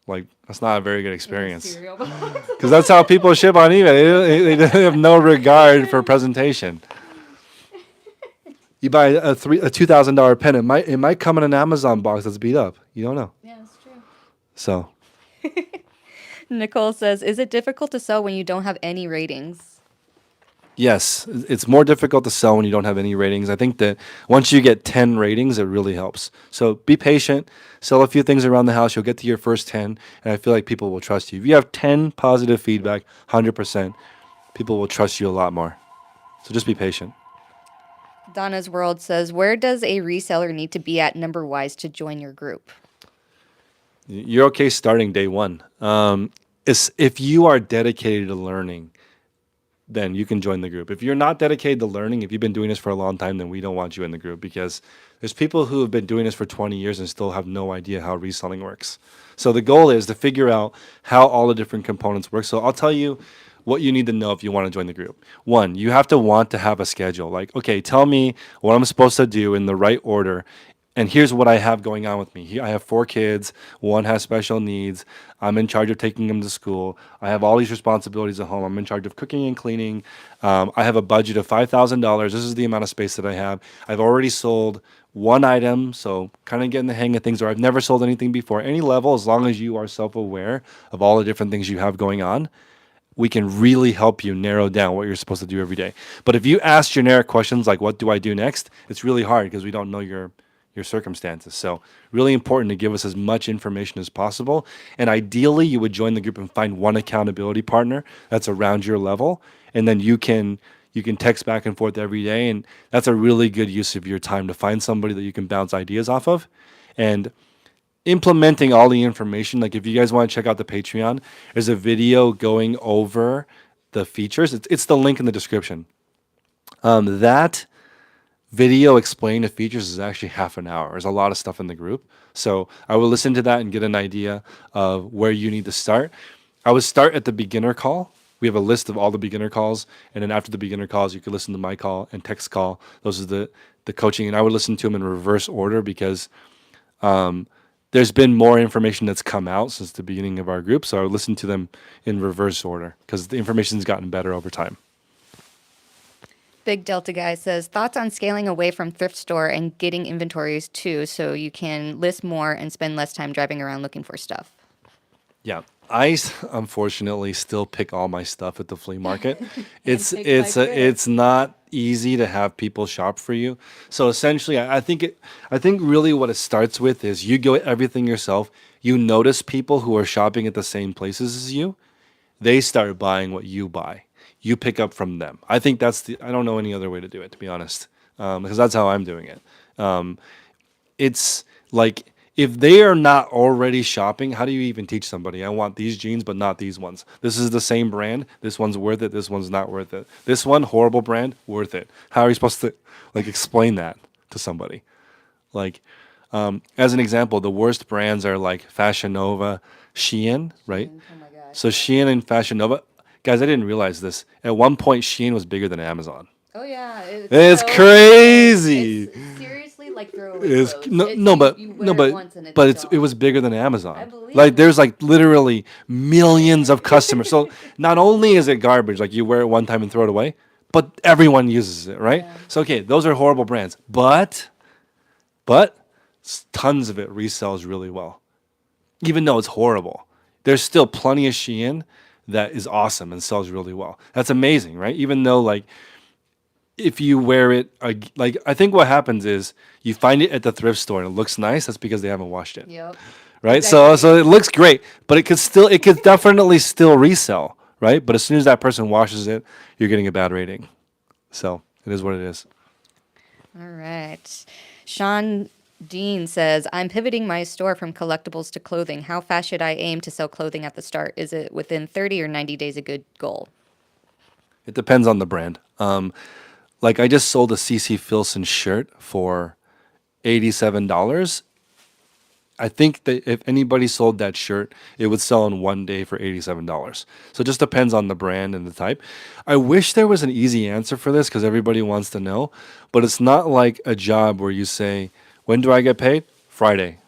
Like that's not a very good experience Cereal box. because that's how people ship on eBay. They have no regard for presentation. You buy a $2,000 pen, it might come in an Amazon box that's beat up. You don't know. Yeah, that's true. So Nicole says, is it difficult to sell when you don't have any ratings? yes, it's more difficult to sell when you don't have any ratings. I think that once you get 10 ratings, it really helps. So be patient, sell a few things around the house. You'll get to your first 10, and I feel like people will trust you. If you have 10 positive feedback, 100%, people will trust you a lot more. So just be patient. Donna's World says, where does a reseller need to be at number wise to join your group? You're okay starting day one. If you are dedicated to learning, then you can join the group. If you're not dedicated to learning, if you've been doing this for a long time, then we don't want you in the group because there's people who have been doing this for 20 years and still have no idea how reselling works. So the goal is to figure out how all the different components work. So I'll tell you what you need to know if you want to join the group. One, you have to want to have a schedule. Like, okay, tell me what I'm supposed to do in the right order. And here's what I have going on with me. Here, I have 4 kids. One has special needs. I'm in charge of taking them to school. I have all these responsibilities at home. I'm in charge of cooking and cleaning. I have a budget of $5,000. This is the amount of space that I have. I've already sold one item, so kind of getting the hang of things, or I've never sold anything before. Any level, as long as you are self-aware of all the different things you have going on, we can really help you narrow down what you're supposed to do every day. But if you ask generic questions like, what do I do next? It's really hard because we don't know your circumstances. So really important to give us as much information as possible. And ideally, you would join the group and find one accountability partner that's around your level. And then you can text back and forth every day. And that's a really good use of your time to find somebody that you can bounce ideas off of. And implementing all the information, like if you guys want to check out the Patreon, there's a video going over the features. It's the link in the description. That video explaining the features is actually half an hour. There's a lot of stuff in the group. So I will listen to that and get an idea of where you need to start. I would start at the beginner call. We have a list of all the beginner calls. And then after the beginner calls, you can listen to my call and text call. Those are the coaching. And I would listen to them in reverse order because there's been more information that's come out since the beginning of our group. So I would listen to them in reverse order because the information's gotten better over time. Big Delta Guy says, thoughts on scaling away from thrift store and getting inventories too so you can list more and spend less time driving around looking for stuff. Yeah, unfortunately still pick all my stuff at the flea market. It's take it's my pick. it's not easy to have people shop for you. So essentially, I think really what it starts with is you go everything yourself. You notice people who are shopping at the same places as you. they start buying what you buy. You pick up from them. I think I don't know any other way to do it, to be honest, because that's how I'm doing it. It's like if they are not already shopping, how do you even teach somebody? I want these jeans, but not these ones. This is the same brand. This one's worth it. This one's not worth it. This one, horrible brand, worth it. How are you supposed to like explain that to somebody? Like, as an example, the worst brands are like Fashion Nova, Shein, right? Oh my gosh. So Shein and Fashion Nova, guys, I didn't realize this. At one point, Shein was bigger than Amazon. Oh yeah, it's It's so crazy. it's seriously like throwaway Is clothes. no, It's no, but you no, wear it but once and it's but it gone. was bigger than I Amazon. Like believe there's like literally millions of customers. So not only is it garbage, like you wear it one time and throw it away, but everyone uses it, right? Yeah. So okay, those are horrible brands, but tons of it resells really well, even though it's horrible. There's still plenty of Shein that is awesome and sells really well. That's amazing, right? Even though like if you wear it, like I think what happens is you find it at the thrift store and it looks nice. That's because they haven't washed it, Yep. right? Exactly. So it looks great, but it could definitely still resell, right? But as soon as that person washes it, you're getting a bad rating. So it is what it is. All right. Sean Dean says, I'm pivoting my store from collectibles to clothing. How fast should I aim to sell clothing at the start? Is it within 30 or 90 days a good goal? It depends on the brand. Like I just sold a CC Filson shirt for $87. I think that if anybody sold that shirt, it would sell in 1 day for $87. So it just depends on the brand and the type. I wish there was an easy answer for this because everybody wants to know, but it's not like a job where you say, when do I get paid? Friday.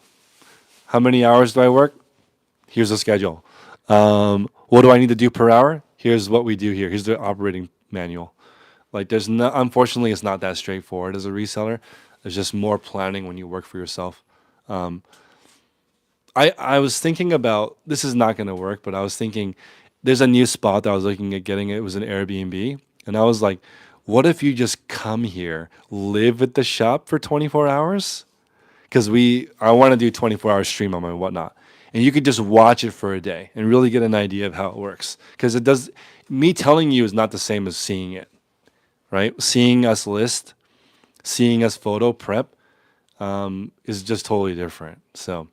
How many hours do I work? Here's the schedule. What do I need to do per hour? Here's what we do here. Here's the operating manual. Like there's no, unfortunately, it's not that straightforward as a reseller. There's just more planning when you work for yourself. I was thinking about this is not going to work, but I was thinking there's a new spot that I was looking at getting. It was an Airbnb, and I was like, what if you just come here, live at the shop for 24 hours? Because I want to do 24-hour stream on my whatnot, and you could just watch it for a day and really get an idea of how it works. Because it does. Me telling you is not the same as seeing it, right? Seeing us list, seeing us photo prep, is just totally different. So.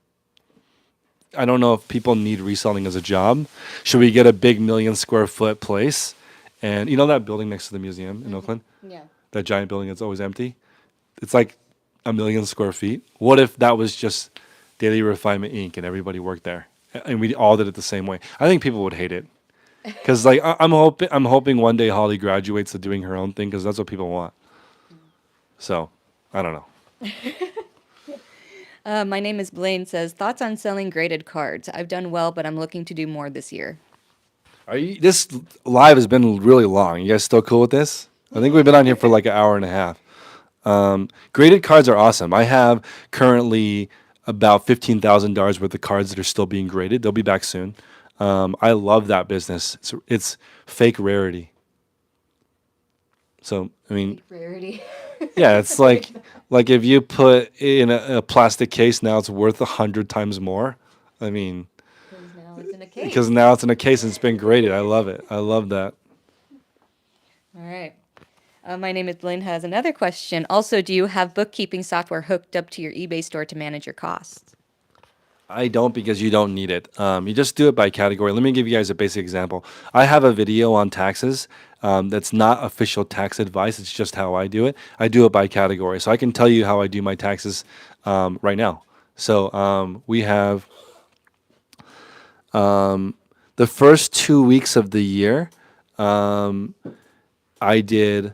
I don't know if people need reselling as a job. Should we get a big 1,000,000 square foot place? And you know that building next to the museum in Oakland? Yeah. That giant building that's always empty? It's like 1,000,000 square feet. What if that was just Daily Refinement Inc. and everybody worked there? And we all did it the same way. I think people would hate it. Because like I'm hoping one day Holly graduates to doing her own thing because that's what people want. So I don't know. My name is Blaine says, thoughts on selling graded cards. I've done well, but I'm looking to do more this year. This live has been really long. You guys still cool with this? I think we've been on here for like an hour and a half. Graded cards are awesome. I have currently about $15,000 worth of cards that are still being graded. They'll be back soon. I love that business. It's fake rarity. So I mean, Rarity. yeah, it's like if you put in a plastic case, now it's worth 100 times more. I mean, Because now it's in a case. because now it's in a case and it's been graded. I love it. I love that. All right. My name is Blaine has another question. Also, do you have bookkeeping software hooked up to your eBay store to manage your costs? I don't because you don't need it. You just do it by category. Let me give you guys a basic example. I have a video on taxes that's not official tax advice. It's just how I do it. I do it by category. So I can tell you how I do my taxes right now. So we have the first 2 weeks of the year, I did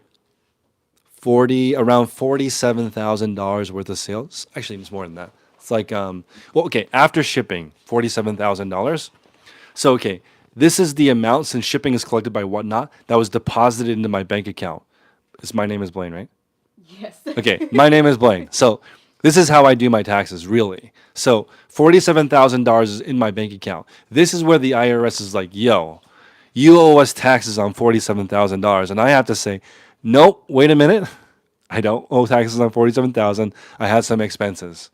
around $47,000 worth of sales. Actually, it's more than that. It's like okay, after shipping, $47,000. So okay, this is the amount since shipping is collected by whatnot that was deposited into my bank account. My name is Blaine, right? Yes. Okay, my name is Blaine. So this is how I do my taxes, really. So $47,000 is in my bank account. This is where the IRS is like, yo, you owe us taxes on $47,000, and I have to say, nope, wait a minute, I don't owe taxes on $47,000. I had some expenses,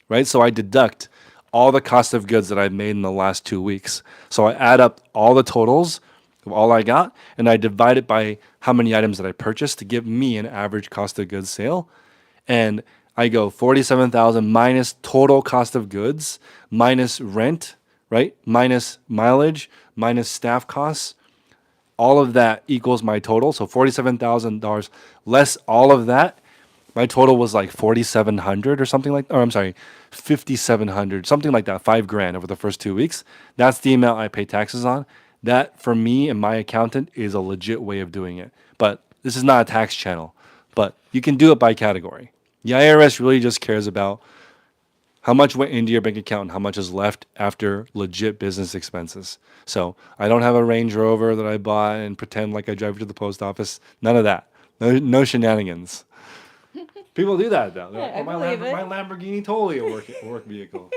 right? So I deduct all the cost of goods that I've made in the last 2 weeks. So I add up all the totals of all I got, and I divide it by how many items that I purchased to give me an average cost of goods sale. And I go 47,000 minus total cost of goods, minus rent, right? Minus mileage, minus staff costs. All of that equals my total. So $47,000 less all of that. My total was like 4,700 or something like, or I'm sorry, 5,700, something like that, 5 grand over the first 2 weeks. That's the amount I pay taxes on. That for me and my accountant is a legit way of doing it. But this is not a tax channel, but you can do it by category. The IRS really just cares about how much went into your bank account and how much is left after legit business expenses. So I don't have a Range Rover that I bought and pretend like I drive it to the post office. None of that. No shenanigans. People do that though. Yeah, I Oh, believe it. my Lamborghini totally a work vehicle.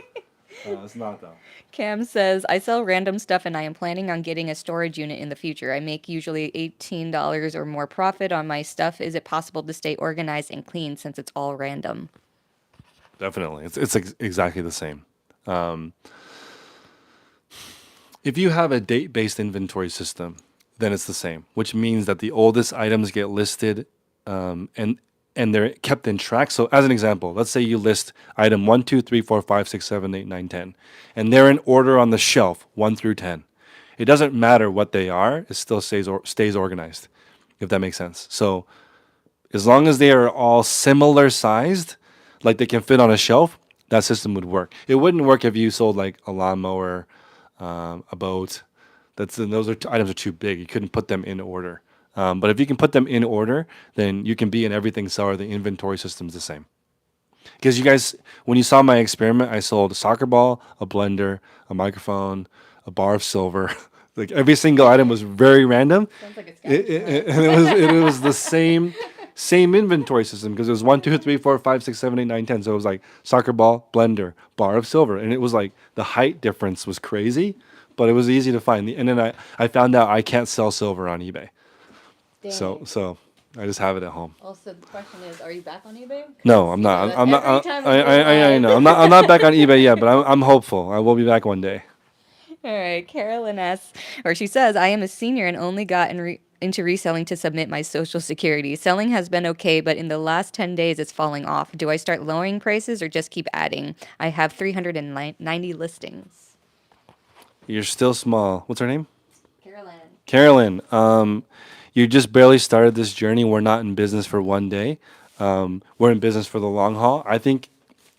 It's not though. Cam says, I sell random stuff and I am planning on getting a storage unit in the future. I make usually $18 or more profit on my stuff. Is it possible to stay organized and clean since it's all random? Definitely, it's exactly the same. If you have a date-based inventory system, then it's the same, which means that the oldest items get listed, and they're kept in track. So, as an example, let's say you list item 1, 2, 3, 4, 5, 6, 7, 8, 9, 10, and they're in order on the shelf 1 through 10. It doesn't matter what they are; it still stays organized, if that makes sense. So, as long as they are all similar sized, like they can fit on a shelf, that system would work. It wouldn't work if you sold like a lawnmower, a boat. Those items are too big. You couldn't put them in order. But if you can put them in order, then you can be an everything seller. The inventory system's the same. Because you guys, when you saw my experiment, I sold a soccer ball, a blender, a microphone, a bar of silver. Like every single item was very random. Sounds like it's And it was the same inventory system because it was 1, 2, 3, 4, 5, 6, 7, 8, 9, 10. So it was like soccer ball, blender, bar of silver, and it was like the height difference was crazy, but it was easy to find. And then I found out I can't sell silver on eBay, so I just have it at home. Also, the question is, are you back on eBay? No, I'm not. I'm not. Every time I know. I'm not back on eBay yet, but I'm hopeful. I will be back one day. All right, Carolyn asks, or she says, I am a senior and only got into reselling to submit my social security. Selling has been okay, but in the last 10 days it's falling off. Do I start lowering prices or just keep adding? I have 390 listings. You're still small. What's her name? Carolyn. Carolyn. You just barely started this journey. We're not in business for one day. We're in business for the long haul. I think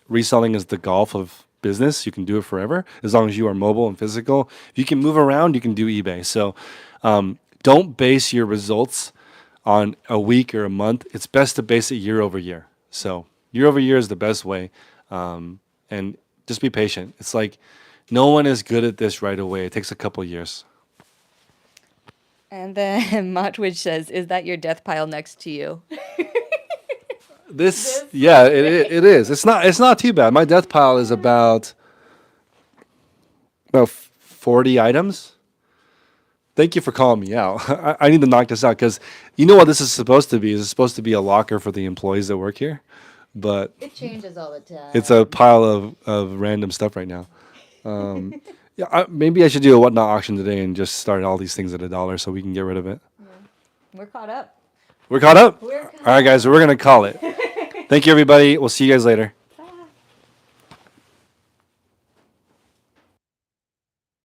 reselling is the golf of business. You can do it forever as long as you are mobile and physical. If you can move around, you can do eBay. So don't base your results on a week or a month. It's best to base it year over year. So year over year is the best way. And just be patient. It's like no one is good at this right away. It takes a couple years. And then Motwidge says, is that your death pile next to you? Yeah, it is. It's not too bad. My death pile is about 40 items. Thank you for calling me out. I need to knock this out because you know what this is supposed to be? It's supposed to be a locker for the employees that work here, but It changes all the time. it's a pile of random stuff right now. Yeah, maybe I should do a whatnot auction today and just start all these things at $1 so we can get rid of it. We're caught up. We're caught up? We're caught All right, guys, we're going to call it. Thank you, everybody. We'll see you guys later.